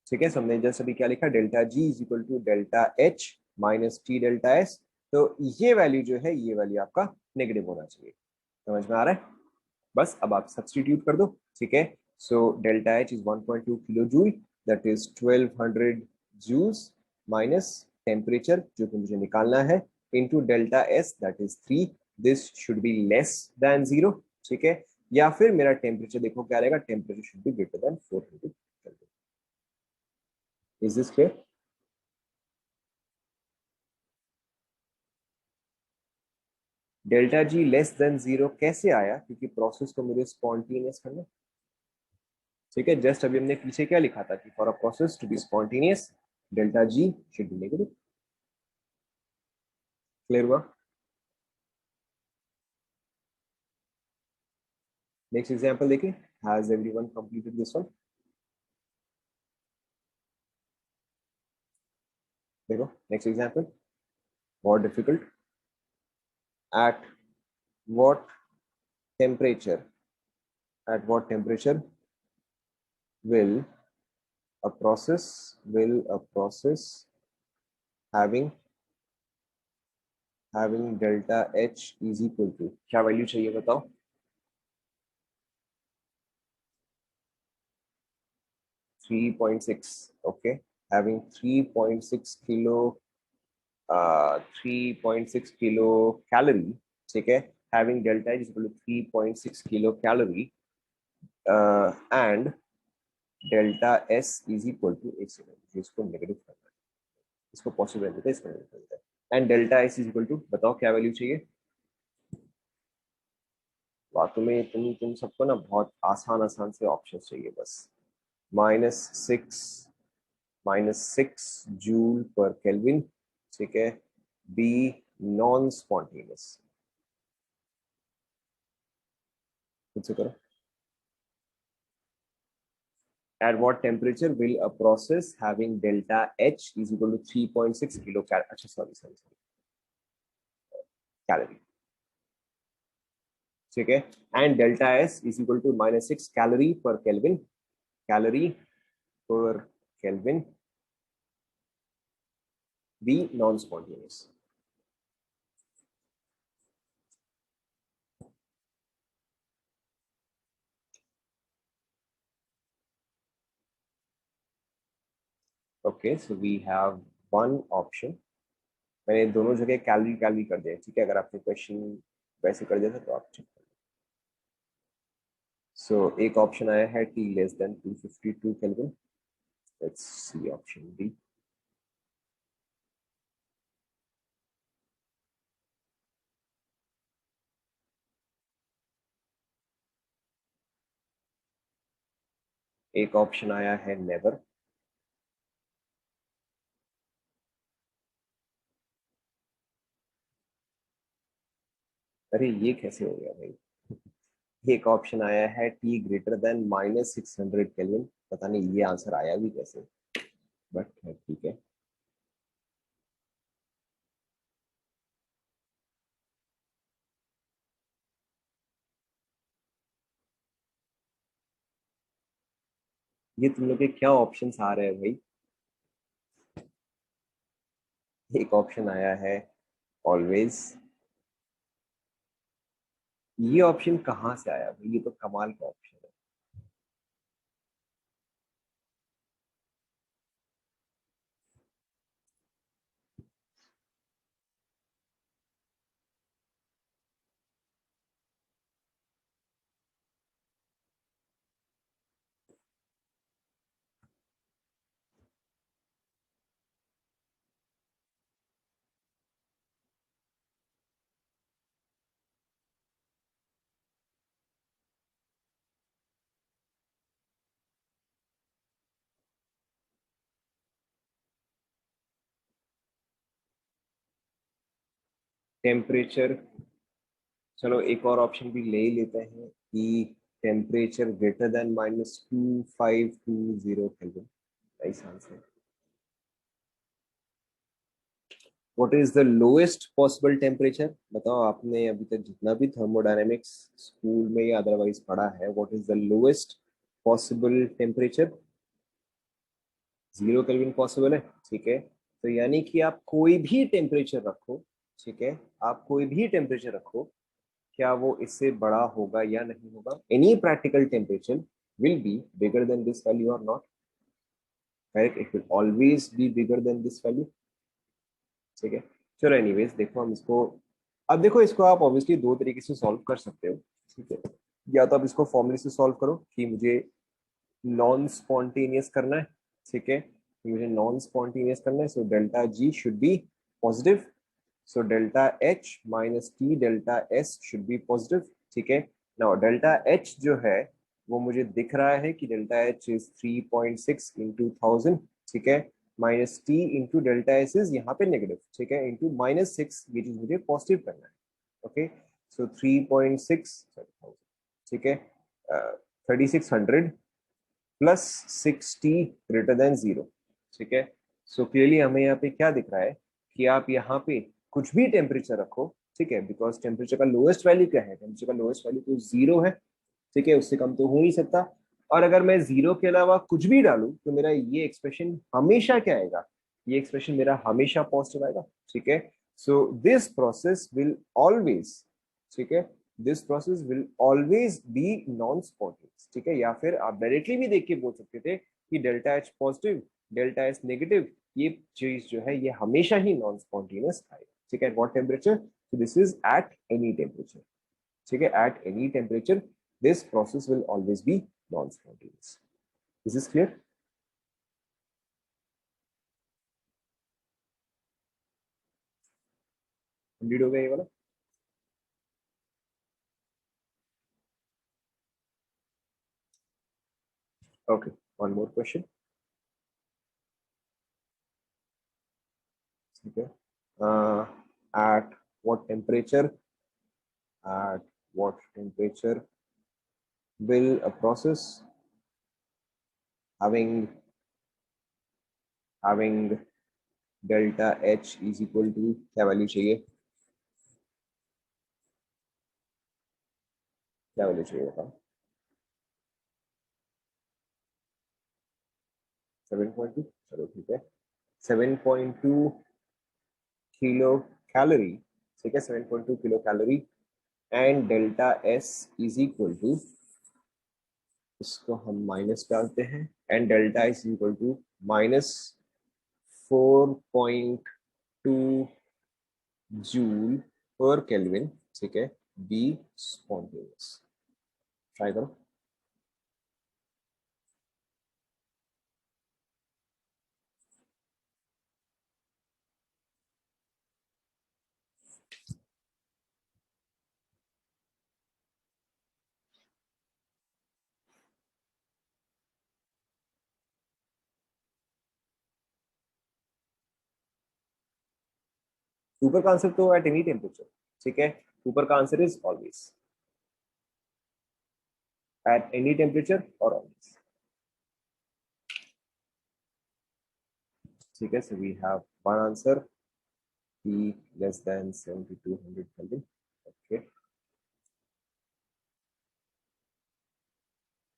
ठीक है, so हमने जस्ट अभी क्या लिखा? Delta G is equal to delta H minus T delta S. तो ये वैल्यू जो है, ये वैल्यू आपका नेगेटिव होना चाहिए। समझ में आ रहा है? बस अब आप सब्सटीट्यूट कर दो। ठीक है, so delta H is 1.2 kilo joule, that is 1200 joules minus temperature जो कि मुझे निकालना है into delta S that is 3। This should be less than zero. ठीक है, या फिर मेरा टेम्परेचर देखो क्या रहेगा, temperature should be greater than 400। Is this clear? Delta G less than zero कैसे आया? क्योंकि प्रोसेस को मुझे स्पॉन्टेनियस करना है। ठीक है, जस्ट अभी हमने पीछे क्या लिखा था कि for a process to be spontaneous delta G should be negative. Clear हुआ? नेक्स्ट एग्जांपल देखिए, has everyone completed this one? देखो नेक्स्ट एग्जांपल, बहुत difficult. At what temperature, at what temperature will a process having delta h is equal to क्या value चाहिए बताओ? 3.6। okay, having 3.6 kilo 3.6 kilo calorie. ठीक है, having delta H is equal to 3.6 kilo calorie and delta S is equal to, एक second इसको negative करना है, इसको पॉजिटिव रहने देते हैं, इसको नेगेटिव कर देते हैं। And delta S is equal to बताओ क्या वैल्यू चाहिए? बातों में तुम सबको ना बहुत आसान आसान से ऑप्शन चाहिए बस। -6 -6 जूल पर केल्विन। ठीक है, बी नॉन स्पॉन्टेनियस। खुद से करो। At what temperature will a process having delta H is equal to 3.6 kilo अच्छा सॉरी कैलोरी। ठीक है, and delta S is equal to -6 calorie per kelvin, calorie per kelvin, be non spontaneous. Okay, so we have one option. मैंने दोनों जगह calorie calorie कर दिया। ठीक है, अगर आपने क्वेश्चन वैसे कर दिया था तो आप चेक कर। सो एक ऑप्शन आया है T less than 252 kelvin, let's see option D. एक ऑप्शन आया है नेवर। अरे ये कैसे हो गया भाई? एक ऑप्शन आया है टी ग्रेटर देन -600 केल्विन, पता नहीं ये आंसर आया भी कैसे, बट ठीक है। ये तुम लोग के क्या ऑप्शंस आ रहे हैं भाई? एक ऑप्शन आया है ऑलवेज। ये ऑप्शन कहाँ से आया भाई? ये तो कमाल का ऑप्शन है। टेम्परेचर, चलो एक और ऑप्शन भी ले ही लेते हैं कि temperature greater then -2520 kelvin. Nice answer. What is the lowest possible temperature? बताओ, आपने अभी तक जितना भी थर्मोडायनेमिक्स स्कूल में या अदरवाइज पढ़ा है, what is the lowest possible temperature? 0 kelvin possible है। ठीक है, तो यानी कि आप कोई भी टेम्परेचर रखो, ठीक है, आप कोई भी टेम्परेचर रखो, क्या वो इससे बड़ा होगा या नहीं होगा? Any practical temperature will be bigger than this value और नॉट? Correct, it will always be bigger than this value. ठीक है, चलो एनीवेज देखो हम इसको, अब देखो इसको आप ऑब्वियसली दो तरीके से सॉल्व कर सकते हो। ठीक है, या तो आप इसको फॉर्मूले से सॉल्व करो कि मुझे नॉन स्पॉन्टेनियस करना है। ठीक है, कि मुझे नॉन स्पॉन्टेनियस करना है, so delta G should B positive, so delta H minus T delta S should be positive. ठीक है, नाउ डेल्टा एच जो है वो मुझे दिख रहा है कि डेल्टा एच इज 3.6 × 1000। ठीक है, minus T into delta S is यहाँ पे नेगेटिव। ठीक है, इंटू -6, ये चीज मुझे पॉजिटिव करना है। ओके, सो 3.6, ठीक है, 3600 प्लस 60 ग्रेटर देन 0। ठीक है, सो क्लियरली हमें यहाँ पे क्या दिख रहा है कि आप यहाँ पे कुछ भी टेम्परेचर रखो, ठीक है, बिकॉज टेम्परेचर का लोएस्ट वैल्यू क्या है? टेम्परेचर का लोएस्ट वैल्यू तो 0 है। ठीक है, उससे कम तो हो नहीं सकता। और अगर मैं 0 के अलावा कुछ भी डालूं तो मेरा ये एक्सप्रेशन हमेशा क्या आएगा? ये एक्सप्रेशन मेरा हमेशा पॉजिटिव आएगा। ठीक है, so this process will always, ठीक है, this process will always B non spontaneous. ठीक है, या फिर आप डायरेक्टली भी देख के बोल सकते थे कि delta H positive delta S negative, ये चीज जो है ये हमेशा ही नॉन स्पॉन्टेनियस आएगा। ठीक है, what temperature? So this is eight any temperature. ठीक है, eight any temperature this process will always B non spontaneous. This is clear? Complete हो गया ये वाला? Okay, one more question. ठीक है, at what temperature, at what temperature will a process having having delta H is equal to, क्या value चाहिए? क्या value चाहिए बताओ? 7.2, चलो ठीक है, 7.2 किलो कैलोरी। ठीक है, 7.2 kilo calorie, and delta S is equal to, इसको हम माइनस डालते हैं, and delta S is equal to -4.2 joule per kelvin. ठीक है, बी स्पॉन्टेनियस। ट्राई करो। ऊपर का आंसर तो एट एनी टेम्परेचर। ठीक है, ऊपर का answer is always, at any temperature और ऑलवेज। ठीक है, so we have one answer, T less than 7200 Kelvin. Okay.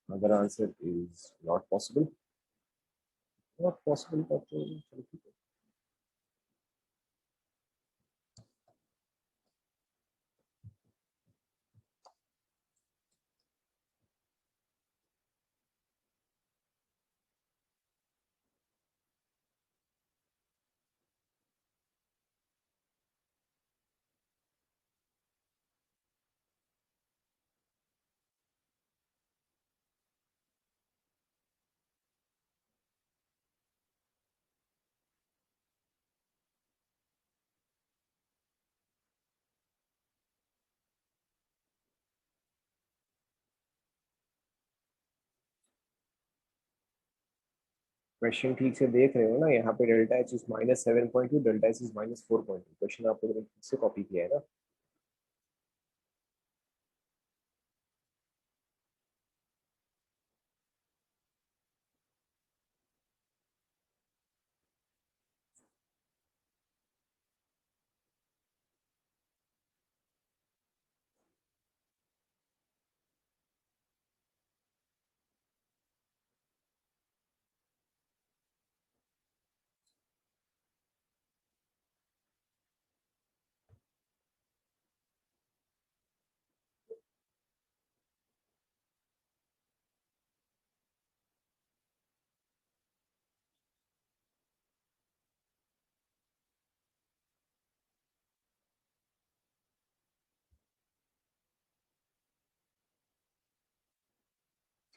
Another answer is not possible. Not possible, but question ठीक से देख रहे हो ना, यहाँ पे delta H is -7.2, delta H is -4.2। Question आपको ठीक से कॉपी किया है ना।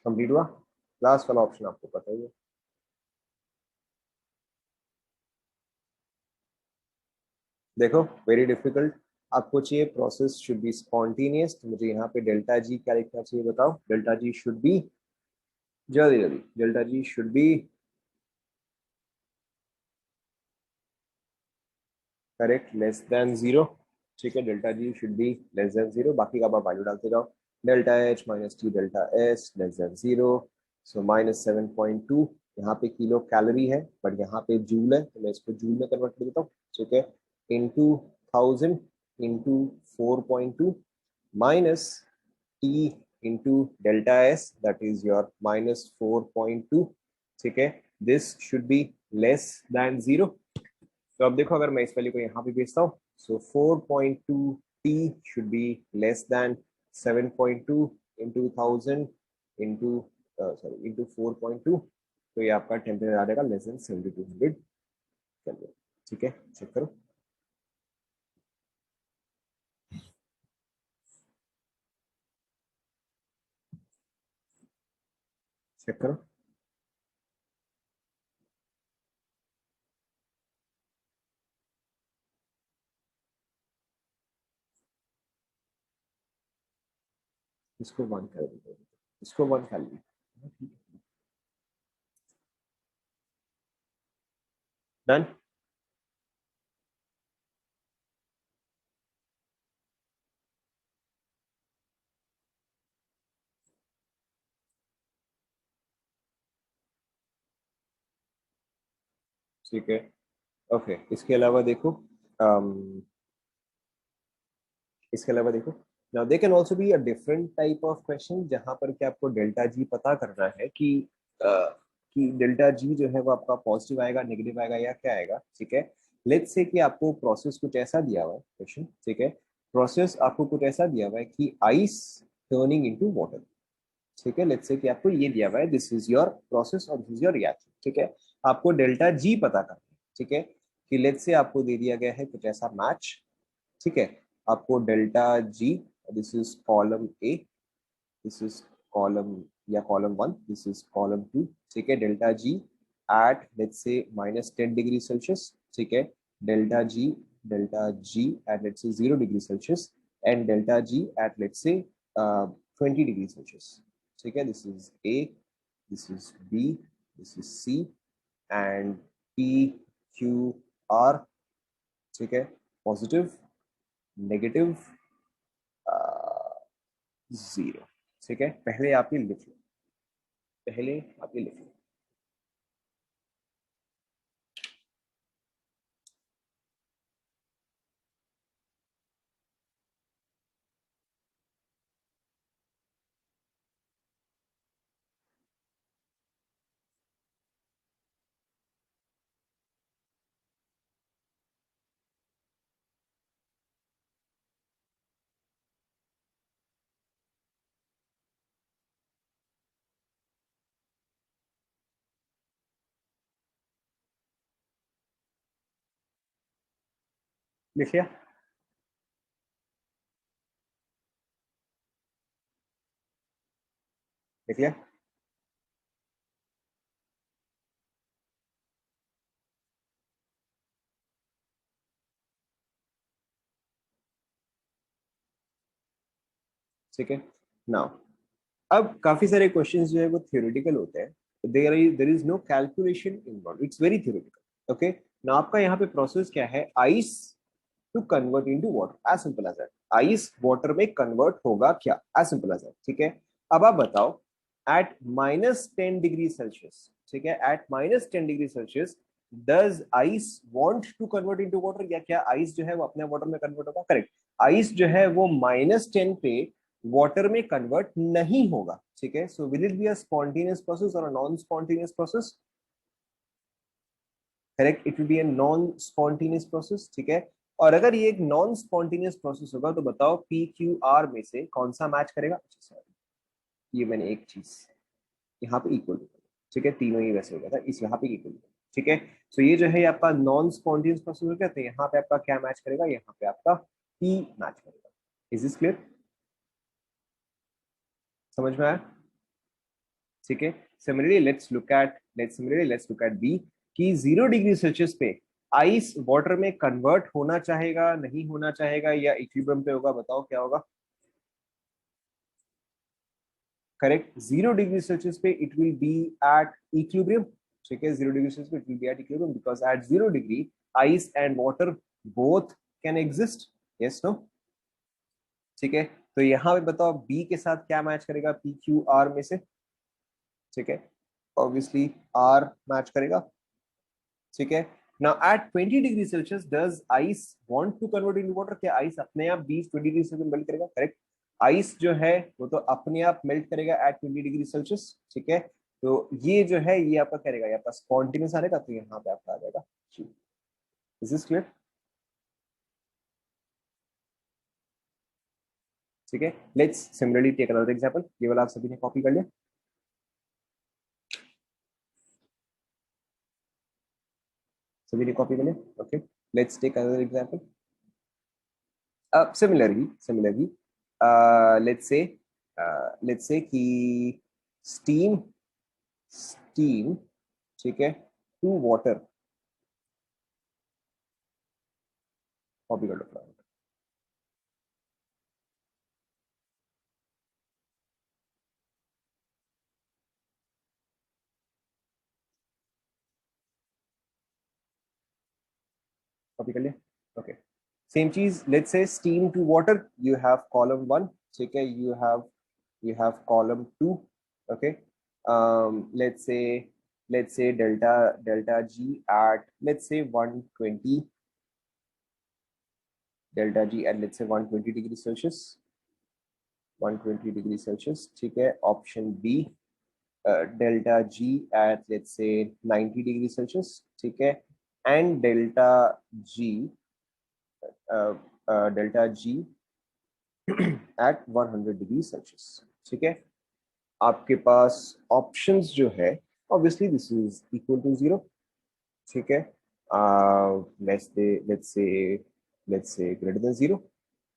कंप्लीट हुआ। लास्ट वाला ऑप्शन आपको पता ही है। देखो, वेरी डिफिकल्ट। आपको चाहिए प्रोसेस शुड बी स्पॉन्टेनियस, तो मुझे यहाँ पे डेल्टा जी क्या लिखना चाहिए बताओ। डेल्टा जी शुड बी, जल्दी जल्दी, delta G should be correct less than zero. ठीक है, delta G should be less than zero. बाकी का आप वैल्यू डालते जाओ। Delta H minus T delta S less than zero. So -7.2 यहाँ पे किलो कैलोरी है, बट यहाँ पे जूल है, तो मैं इसको जूल में कन्वर्ट कर देता हूँ। ठीक है, into 1000 into 4.2 minus T into delta S, that is your -4.2। ठीक है, this should be less than zero. तो अब देखो, अगर मैं इस वैल्यू को यहाँ पे भेजता हूँ, सो 4.2 T should be less then 7.2 into 1000 into sorry into 4.2। तो ये आपका टेम्परेचर आ जाएगा लेस देन 7200 केल्विन। ठीक है, चेक करो, चेक करो। इसको 1 कर दीजिए, इसको 1 कर लीजिए। डन। ठीक है, ओके। इसके अलावा देखो, इसके अलावा देखो, now they can also be a different type of question, जहां पर कि आपको डेल्टा जी पता करना है कि डेल्टा जी जो है वो आपका पॉजिटिव आएगा, नेगेटिव आएगा, या क्या आएगा। ठीक है, लेट्स से कि आपको प्रोसेस कुछ ऐसा दिया हुआ है क्वेश्चन। ठीक है, प्रोसेस आपको कुछ ऐसा दिया हुआ है कि आइस टर्निंग इनटू वाटर। ठीक है, लेट्स से कि आपको ये दिया हुआ है, दिस इज योर प्रोसेस और दिस इज योर रिएक्शन। ठीक है, आपको डेल्टा जी पता करना है। ठीक है, कि लेट्स से आपको दे दिया गया है कुछ ऐसा मैच। ठीक है, आपको delta G, this is column A, this is column या कॉलम 1, दिस इज कॉलम 2। ठीक है, डेल्टा जी एट लेट्स से -10 डिग्री सेल्सियस। ठीक है, delta G at let's say 0 degree Celsius, and delta G at let's say 20 degree Celsius. ठीक है, this is A, this is B, this is C, and P Q R. ठीक है, positive, negative, 0। ठीक है, पहले आप ये लिख लो, पहले आप ये लिख लो। लिख लिया? लिख लिया? ठीक है। नाउ अब काफी सारे क्वेश्चंस जो है वो थियोरेटिकल होते हैं, there is no calculation involve, it's very theoretical. Okay, ना आपका यहाँ पे प्रोसेस क्या है, ice to convert into water, as simple as that. Ice water में कन्वर्ट होगा क्या, एज सिंपल एज दैट। ठीक है, अब आप बताओ, एट -10 डिग्री सेल्सियस, ठीक है, at -10 degree Celsius does ice want to convert into water, या क्या आइस जो है वो अपने वाटर में कन्वर्ट होगा? करेक्ट, आइस जो है वो -10 पे वाटर में कन्वर्ट नहीं होगा। ठीक है, so will it be a spontaneous process और a non spontaneous process? Correct, it will be a non spontaneous process. ठीक है, और अगर ये एक नॉन स्पॉन्टेनियस प्रोसेस होगा तो बताओ पी क्यू आर में से कौन सा मैच करेगा? अच्छा सॉरी, ये मैंने एक चीज यहाँ पे इक्वल, ठीक है, तीनों ही वैसे हो गया था, इस यहाँ पे इक्वल। ठीक है, सो ये जो है आपका नॉन स्पॉन्टेनियस प्रोसेस हो गया, तो यहाँ पे आपका क्या मैच करेगा? यहाँ पे आपका पी मैच करेगा। Is this clear? समझ में आया? ठीक है, similarly let's look at B, कि 0 डिग्री सेल्सियस पे आइस वाटर में कन्वर्ट होना चाहेगा, नहीं होना चाहेगा, या इक्विलिब्रियम पे होगा? बताओ क्या होगा? करेक्ट, 0 डिग्री सेल्सियस पे it will be at equilibrium. ठीक है, 0 डिग्री सेल्सियस पे it will be at equilibrium, because at 0 degree ice and water both can exist. Yes no? ठीक है, तो यहाँ पे बताओ बी के साथ क्या मैच करेगा पी क्यू आर में से? ठीक है, ऑब्वियसली आर मैच करेगा। ठीक है, now at 20 degree Celsius does ice want to convert into water, क्या आइस अपने आप 20-20 डिग्री सेल्सियस मेल्ट करेगा? करेक्ट, आइस जो है वो तो अपने आप मेल्ट करेगा एट 20 डिग्री सेल्सियस। ठीक है, तो ये जो है ये आपका करेगा, ये आपका स्पॉन्टेनियस आएगा, तो यहाँ पे आपका आ जाएगा। Is this clear? ठीक है, let's similarly take another example, ये वाला आप सभी ने कॉपी कर लिया? सभी ने कॉपी कर लिया? Okay, let's take another example. Similarly, let's say, कि steam, steam, ठीक है, टू वाटर, कॉपी कर लो, कॉपी कर लिया? ओके, सेम चीज, let's say steam to water, you have column 1, ठीक है, you have column 2. Okay, let's say delta g at, let's say 120, delta g at, let's say 120 degree Celsius, 120 degree Celsius. ठीक है, option B, delta G at let's say 90 degree Celsius. ठीक है, and G delta G at 100 degree Celsius. ठीक है, आपके पास options जो है, obviously this is equal to 0। ठीक है, लेट्स से ग्रेटर देन 0।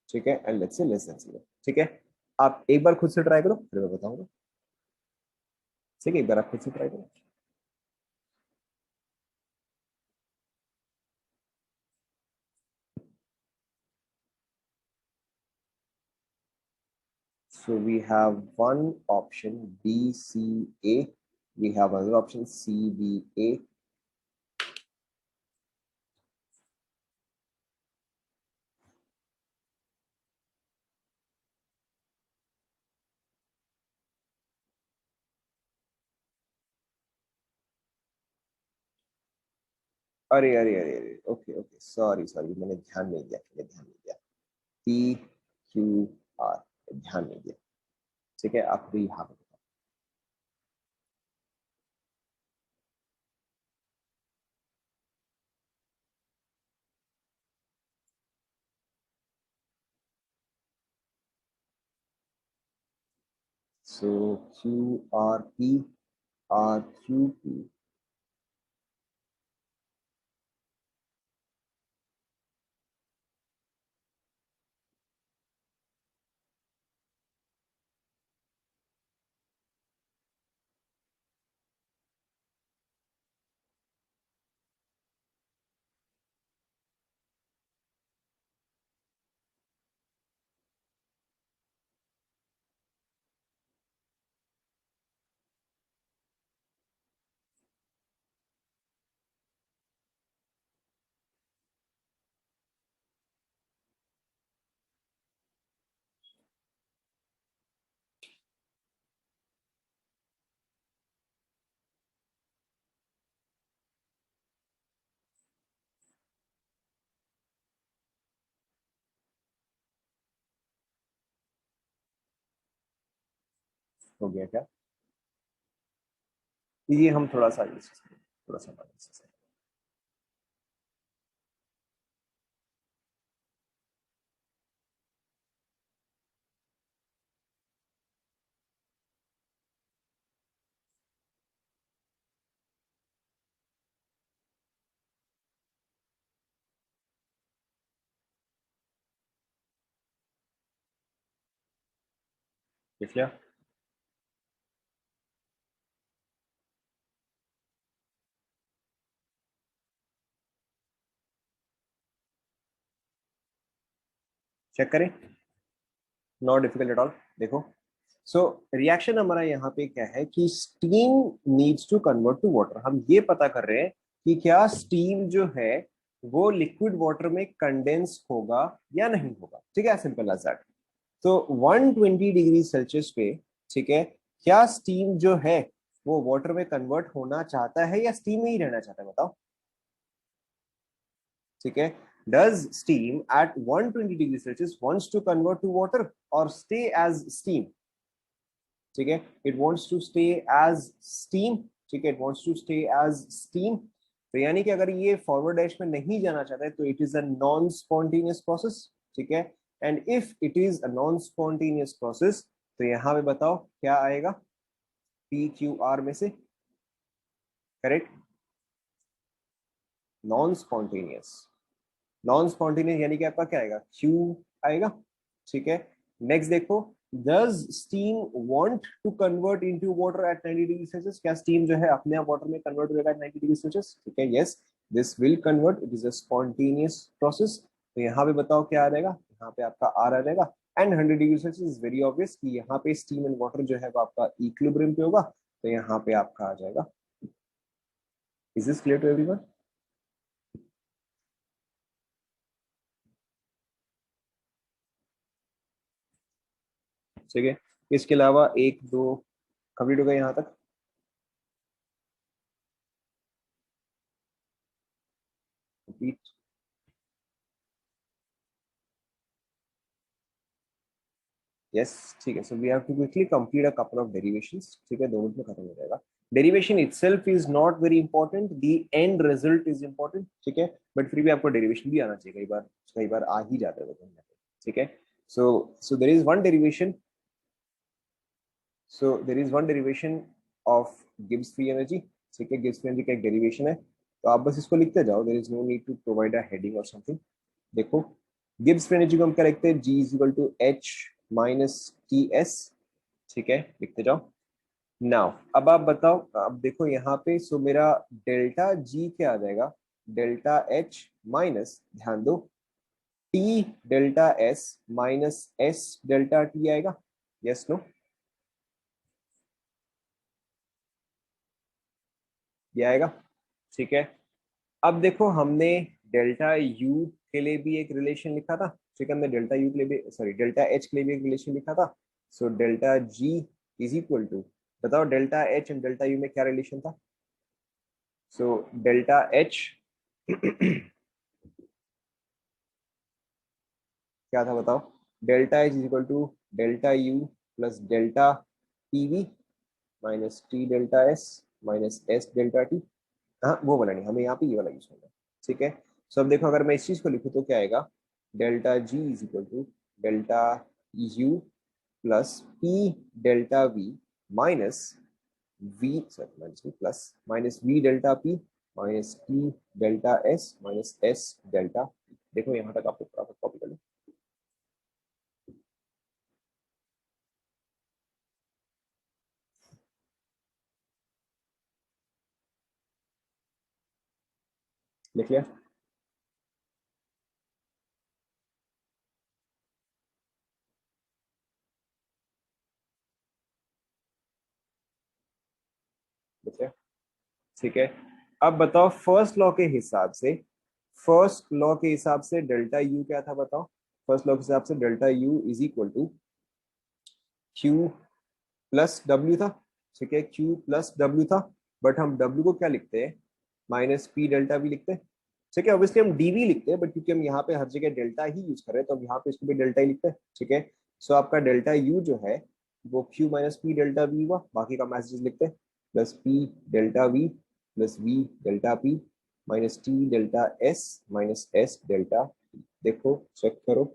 ठीक है, and let's say less than 0। ठीक है, आप एक बार खुद से ट्राई करो, फिर मैं बताऊंगा। ठीक है, एक बार आप खुद से ट्राई करो। So we have one option B, C, A. We have another option C, B, A. अरे अरे अरे अरे, ओके ओके, सॉरी सॉरी, मैंने ध्यान नहीं दिया, मैंने ध्यान नहीं दिया। पी क्यू आर, ध्यान नहीं दिया। ठीक है, आप भी यहाँ पे। So Q R P, R Q P. हो गया क्या? ये हम थोड़ा सा थोड़ा सा देख लिया। चेक करें, नॉट डिफिकल्ट एट ऑल। देखो, सो रिएक्शन हमारा यहाँ पे क्या है कि steam needs to convert to water. हम ये पता कर रहे हैं कि क्या स्टीम जो है वो लिक्विड वाटर में कंडेंस होगा या नहीं होगा। ठीक है, सिंपल एज दैट। तो 120 डिग्री सेल्सियस पे, ठीक है, क्या स्टीम जो है वो वाटर में कन्वर्ट होना चाहता है या स्टीम में ही रहना चाहता है, बताओ। ठीक है, does steam at 120 degree celsius wants to convert to water or stay as steam? ठीक है, it wants to stay as steam। ठीक है, it wants to stay as steam। तो यानी कि अगर ये फॉरवर्ड डैश में नहीं जाना चाहता है तो it is a non spontaneous process. ठीक है, and if it is a non spontaneous process तो यहाँ पे बताओ क्या आएगा पी क्यू आर में से। Correct, non spontaneous. Non spontaneous यानी कि आपका क्या आएगा, क्यू आएगा। ठीक है, नेक्स्ट देखो, does steam want to convert into water at 90 degree Celsius? क्या स्टीम जो है अपने आप वाटर में कन्वर्ट हो जाएगा at 90 डिग्री सेल्सियस? ठीक है, yes, this will convert, it is a spontaneous process. तो यहाँ पे बताओ क्या आ जाएगा, यहाँ पे आपका आर आ जाएगा। And 100 degree Celsius is very obvious कि यहाँ पे स्टीम एंड वाटर जो है वो आपका इक्विलिब्रियम पे होगा, तो यहाँ पे आपका आ जाएगा। Is this clear to everyone? ठीक है, इसके अलावा एक दो कंप्लीट हो गए यहाँ तक। कंप्लीट। यस, ठीक है, so we have to quickly complete a couple of derivations. ठीक है, 2 मिनट में खत्म हो जाएगा। Derivation itself is not very important, the end result is important. ठीक है, बट फिर भी आपको डेरिवेशन भी आना चाहिए, कई बार आ ही जाता है वो कहीं ना कहीं। ठीक है, so so there is one derivation, so there is one derivation of Gibbs free energy. ठीक है, गिब्स फ्री एनर्जी का एक डेरिवेशन है, तो आप बस इसको लिखते जाओ, there is no need to provide a heading और समथिंग। देखो, गिब्स फ्री एनर्जी को हम क्या लिखते हैं, G is equal to H minus T S. ठीक है, लिखते जाओ। नाउ अब आप बताओ, अब देखो यहाँ पे, सो मेरा डेल्टा जी क्या आ जाएगा, डेल्टा एच माइनस, ध्यान दो, T delta S minus S delta T आएगा। यस नो, ये आएगा। ठीक है, अब देखो हमने डेल्टा यू के लिए भी एक रिलेशन लिखा था। ठीक है, हमने डेल्टा यू के लिए भी, सॉरी, डेल्टा एच के लिए भी एक रिलेशन लिखा था। So delta G is equal to, बताओ delta H and delta U में क्या रिलेशन था। सो डेल्टा एच क्या था बताओ? Delta H is equal to delta U plus delta PV minus T delta S minus S delta T. हाँ वो वाला नहीं, हमें यहाँ पे ये वाला यूज करना है। ठीक है, सो अब देखो अगर मैं इस चीज को लिखूँ तो क्या आएगा? Delta G is equal to delta U plus P delta V minus V sorry minus plus minus V delta P minus T delta S minus S delta. देखो यहाँ तक आपको फटाफट कॉपी कर लो। लिख लिया? लिख लिया? ठीक है, अब बताओ फर्स्ट लॉ के हिसाब से, फर्स्ट लॉ के हिसाब से डेल्टा यू क्या था बताओ? फर्स्ट लॉ के हिसाब से delta U is equal to Q plus W था। ठीक है, क्यू प्लस डब्ल्यू था, बट हम डब्ल्यू को क्या लिखते हैं? माइनस पी डेल्टा वी लिखते हैं। ठीक है, ऑब्वियसली हम डीवी लिखते हैं, बट क्योंकि हम यहाँ पे हर जगह डेल्टा ही यूज कर रहे हैं तो हम यहाँ पे इसको भी डेल्टा ही लिखते हैं। ठीक है, सो आपका डेल्टा यू जो है वो Q minus P delta we हुआ, बाकी का मैसेज लिखते हैं plus P delta we plus we delta P minus T delta S minus S delta. देखो चेक करो।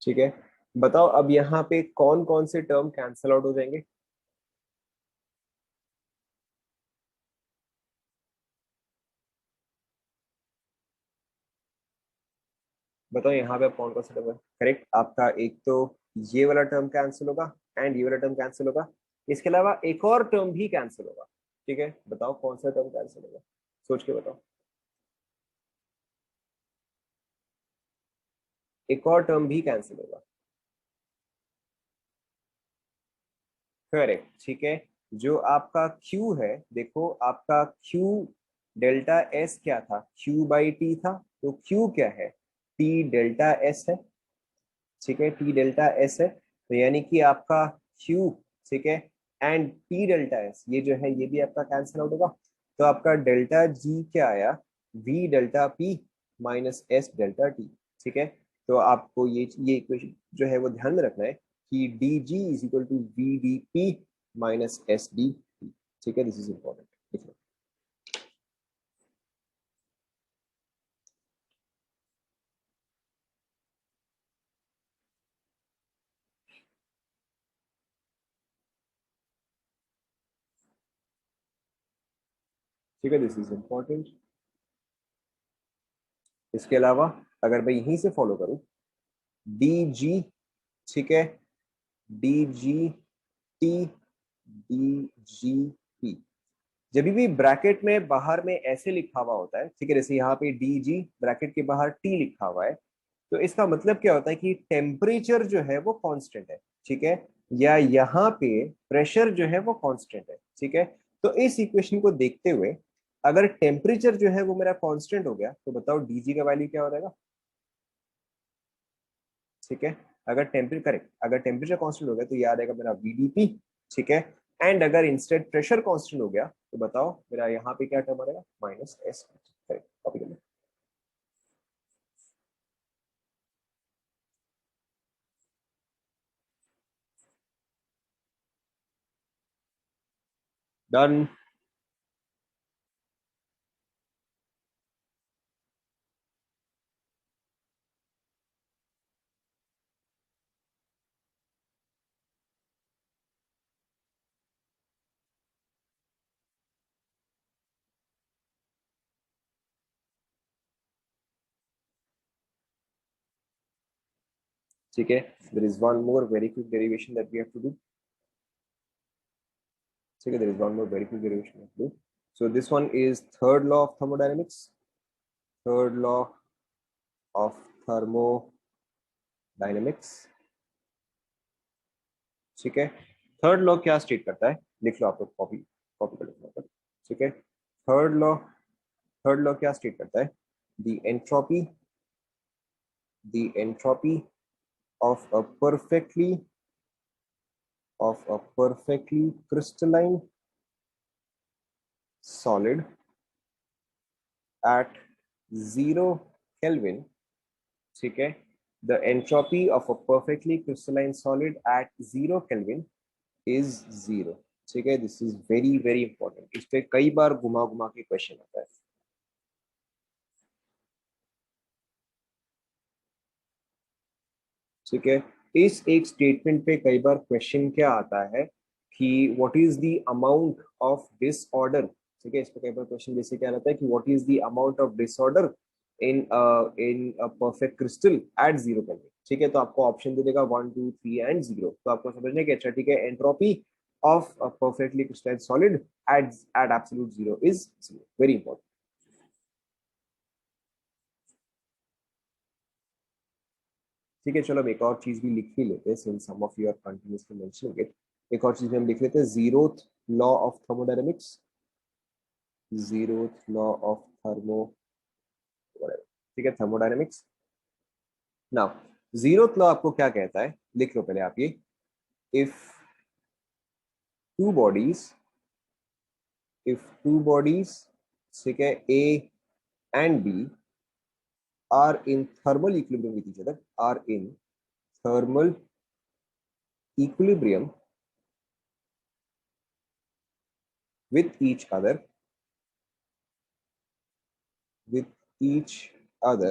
ठीक है, बताओ अब यहाँ पे कौन कौन से टर्म कैंसल आउट हो जाएंगे? बताओ यहाँ पे आप कौन कौन सा टर्म है करेक्ट आपका? एक तो ये वाला टर्म कैंसिल होगा एंड ये वाला टर्म कैंसिल होगा, इसके अलावा एक और टर्म भी कैंसिल होगा। ठीक है, बताओ कौन सा टर्म कैंसिल होगा, सोच के बताओ। एक और टर्म भी कैंसिल होगा। करेक्ट, ठीक है। जो आपका Q है, देखो आपका Q डेल्टा S क्या था? Q बाई टी था, तो Q क्या है? T डेल्टा S है। ठीक है, T डेल्टा S है, तो यानी कि आपका Q, ठीक है, एंड T डेल्टा S ये जो है ये भी आपका कैंसिल आउट होगा। तो आपका डेल्टा G क्या आया? V delta P minus S delta T। ठीक है, तो आपको ये इक्वेशन जो है वो ध्यान में रखना है कि D G is equal to V D P minus S D T. ठीक है, दिस इज इंपॉर्टेंट। ठीक है, दिस इज इंपॉर्टेंट। इसके अलावा अगर मैं यहीं से फॉलो करूं, डी जी, ठीक है, D G T D G P, जब भी ब्रैकेट में बाहर में ऐसे लिखा हुआ होता है, ठीक है, जैसे यहाँ पे डी जी ब्रैकेट के बाहर टी लिखा हुआ है, तो इसका मतलब क्या होता है कि टेम्परेचर जो है वो कांस्टेंट है। ठीक है, या यहाँ पे प्रेशर जो है वो कांस्टेंट है। ठीक है, तो इस इक्वेशन को देखते हुए अगर टेम्परेचर जो है वो मेरा कांस्टेंट हो गया तो बताओ डीजी का वैल्यू क्या हो जाएगा? ठीक है, अगर टेम्परेचर करेक्ट, अगर टेम्परेचर कांस्टेंट हो गया तो याद आएगा मेरा वीडीपी। ठीक है, एंड अगर इंस्टेड प्रेशर कांस्टेंट हो गया तो बताओ मेरा यहाँ पे क्या टर्म आ जाएगा? Minus S. करेक्ट, कॉपी कर लो। डन। ठीक है, there is one more very quick derivation that we have to do. ठीक है, there is one more very quick derivation we have to do. So this one is third law of thermodynamics. Third law of thermodynamics. ठीक है, third law क्या state करता है? लिख लो आप लोग, कॉपी कॉपी कर लो। ठीक है, थर्ड लॉ क्या स्टेट करता है? The entropy, the entropy of a perfectly of a perfectly crystalline solid at 0 Kelvin, ठीक है, the entropy of a perfectly crystalline solid at 0 Kelvin is 0, ठीक है. This is very very important. इस पे कई बार घुमा घुमा के क्वेश्चन आता है, ठीक है. इस एक स्टेटमेंट पे कई बार क्वेश्चन क्या आता है कि what is the amount of disorder, ठीक है. इस पे कई बार क्वेश्चन जैसे क्या आता है कि what is the amount of disorder in in a perfect crystal at 0 Kelvin, ठीक है. तो आपको ऑप्शन दे देगा 1 2 3 एंड 0. तो आपको समझने की अच्छा, ठीक है, entropy of a perfectly crystalline solid at absolute 0 is 0. Very important. ठीक है, चलो अब एक और चीज भी लिख ही लेते हैं, since some of you are continuously mentioning it. एक और चीज भी हम लिख लेते हैं, zeroth law of thermodynamics, zeroth law of thermo, ठीक है, थर्मोडायनेमिक्स. नाउ जीरोथ लॉ आपको क्या कहता है, लिख लो पहले आप ये. If two bodies, if two bodies, ठीक है, A and B are in thermal equilibrium with each other, are in thermal equilibrium with each other, with each other,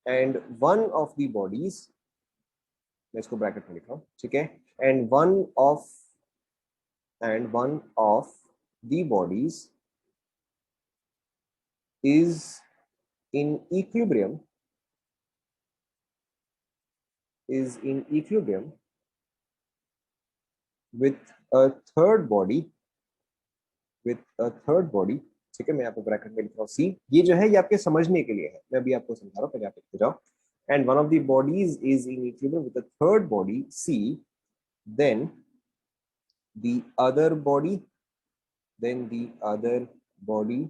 and one of the bodies, मैं इसको bracket में लिख रहा हूँ, ठीक है, and one of the bodies is in equilibrium, is in equilibrium with a third body, with a third body, ठीक है. मैं यहाँ पे ब्रैकेट में लिख रहा हूँ सी. ये जो है ये आपके समझने के लिए है, मैं अभी आपको समझा रहा हूँ, पहले आप लिखते जाओ. And one of the bodies is in equilibrium with a third body C, then the other body, then the other body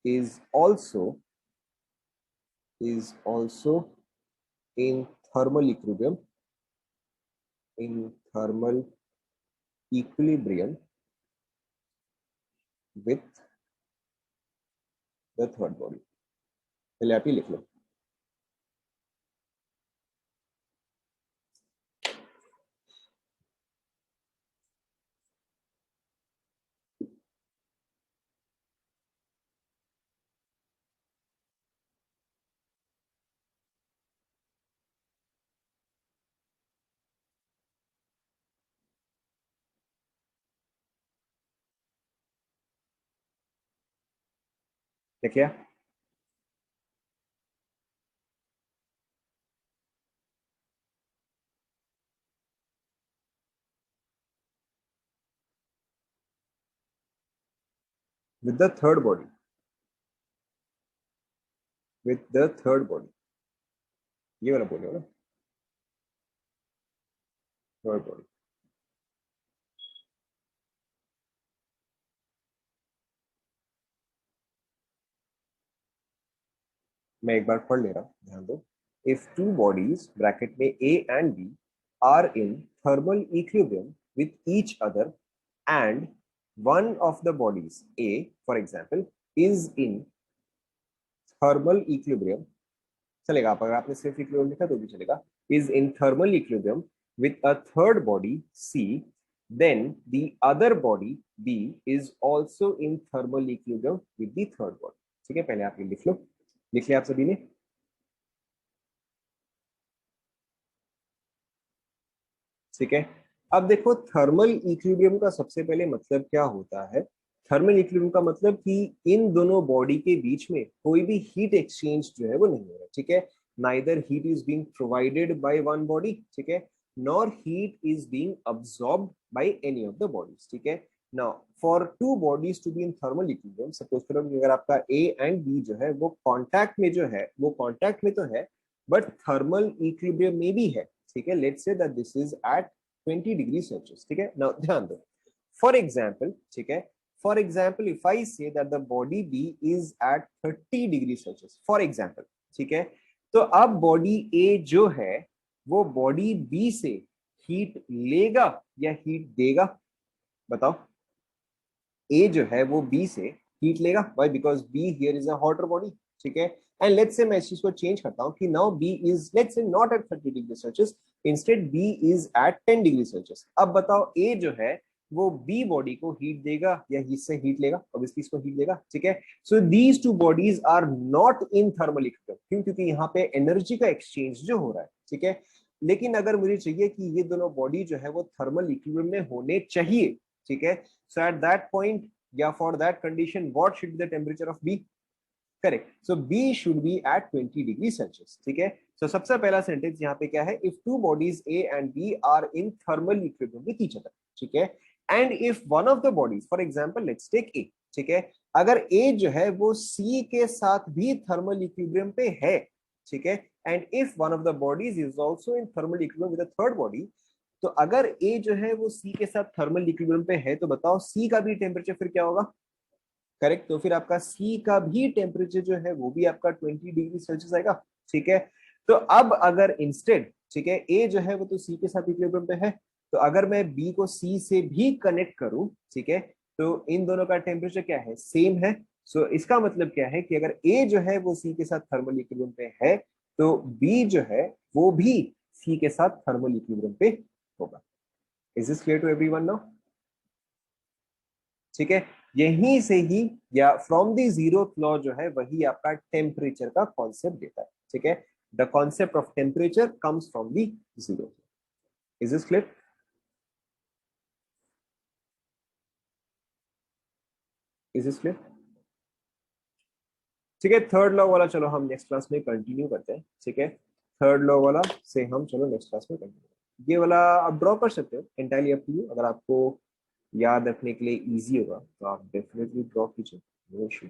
is also in thermal equilibrium, in thermal equilibrium with the third body. पहले आप ही लिख लो. देखिए, with the third body, with the third body, ये वाला बोलो ना, third body. मैं एक बार पढ़ ले रहा हूँ, ध्यान दो. इफ टू बॉडीज ब्रैकेट में A and B are in thermal equilibrium with each other and one of the bodies A, for example, is in thermal equilibrium, चलेगा, अगर आपने सिर्फ इक्विलिब्रियम लिखा तो भी चलेगा, is in thermal equilibrium with a third body C, then the other body B is also in thermal equilibrium with the third body. ठीक है, पहले आप ये लिख लो. लिख लिया आप सभी ने? ठीक है. अब देखो, थर्मल इक्विलिब्रियम का सबसे पहले मतलब क्या होता है. थर्मल इक्विलिब्रियम का मतलब कि इन दोनों बॉडी के बीच में कोई भी हीट एक्सचेंज जो है वो नहीं हो रहा, ठीक है. Neither heat is being provided by one body, ठीक है, nor heat is being absorbed by any of the bodies, ठीक है. Now for two bodies to be in thermal equilibrium, suppose करो कि अगर आपका ए एंड बी जो है वो कांटेक्ट में जो है, वो कांटेक्ट में तो है बट थर्मल इक्विलिब्रियम में भी है, ठीक है. Let's say that this is at 20 degree Celsius, ठीक है. नाउ ध्यान दो, फॉर एग्जांपल, ठीक है, for example if I say that the body B is at 30 degree Celsius, for example, ठीक है. तो अब बॉडी ए जो है वो बॉडी बी से हीट लेगा या हीट देगा? बताओ। ए जो है वो बी से हीट लेगा, why? Because be here is a hotter body, ठीक है। एंड लेट्स से मैं इस चीज को चेंज करता हूं कि now B is let's say not at 30 degree Celsius, instead B is at 10 degree Celsius. अब बताओ ए जो है वो बी बॉडी को हीट देगा या इससे हीट लेगा? ऑब्वियसली इसको हीट देगा, ठीक है। So these two bodies are not in thermal equilibrium, क्यों? क्योंकि यहाँ पे एनर्जी का एक्सचेंज जो हो रहा है, ठीक है। लेकिन अगर मुझे चाहिए कि ये दोनों बॉडी जो है वो थर्मल इक्विलिब्रियम में होने चाहिए, ठीक है, सो एट दैट पॉइंट या for that condition what should be the temperature of B? Correct. So B should be at 20 degree Celsius, ठीक है। So सबसे पहला सेंटेंस यहाँ पे क्या है? If two bodies A and B are in thermal equilibrium with each other, ठीक है, and if one of the bodies, for example let's take A, ठीक है, अगर A जो है वो C के साथ भी thermal equilibrium पे है, ठीक है, and if one of the bodies is also in thermal equilibrium with a third body, तो अगर ए जो है वो सी के साथ थर्मल इक्विलिब्रियम पे है, तो बताओ सी का भी टेम्परेचर फिर क्या होगा? करेक्ट। तो फिर आपका सी का भी टेम्परेचर जो है वो भी आपका 20 डिग्री सेल्सियस आएगा, ठीक है। तो अब अगर इंस्टेड, ठीक है, ए जो है वो तो सी के साथ इक्विलिब्रियम पे है, तो अगर मैं बी को सी से भी कनेक्ट करूं, ठीक है, तो इन दोनों का टेम्परेचर क्या है? सेम है। सो इसका मतलब क्या है कि अगर ए जो है वो सी के साथ थर्मल इक्विलिब्रियम पे है, तो बी जो है वो भी सी के साथ थर्मल इक्विलिब्रियम पे होगा। Is this clear to everyone now? ठीक है। यहीं से ही या फ्रॉम द जीरोथ लॉ जो है वही आपका टेम्परेचर का कॉन्सेप्ट देता है, ठीक है। The concept of temperature comes from the zero. Is this clear? Is this clear? ठीक है। थर्ड लॉ वाला चलो हम नेक्स्ट क्लास में कंटिन्यू करते हैं, ठीक है। थर्ड लॉ वाला से हम चलो नेक्स्ट क्लास में कंटिन्यू। ये वाला आप ड्रॉ कर सकते हो, एंटायरली अप टू यू। अगर आपको याद रखने के लिए इजी होगा तो आप डेफिनेटली ड्रॉ कीजिए, नो इशू।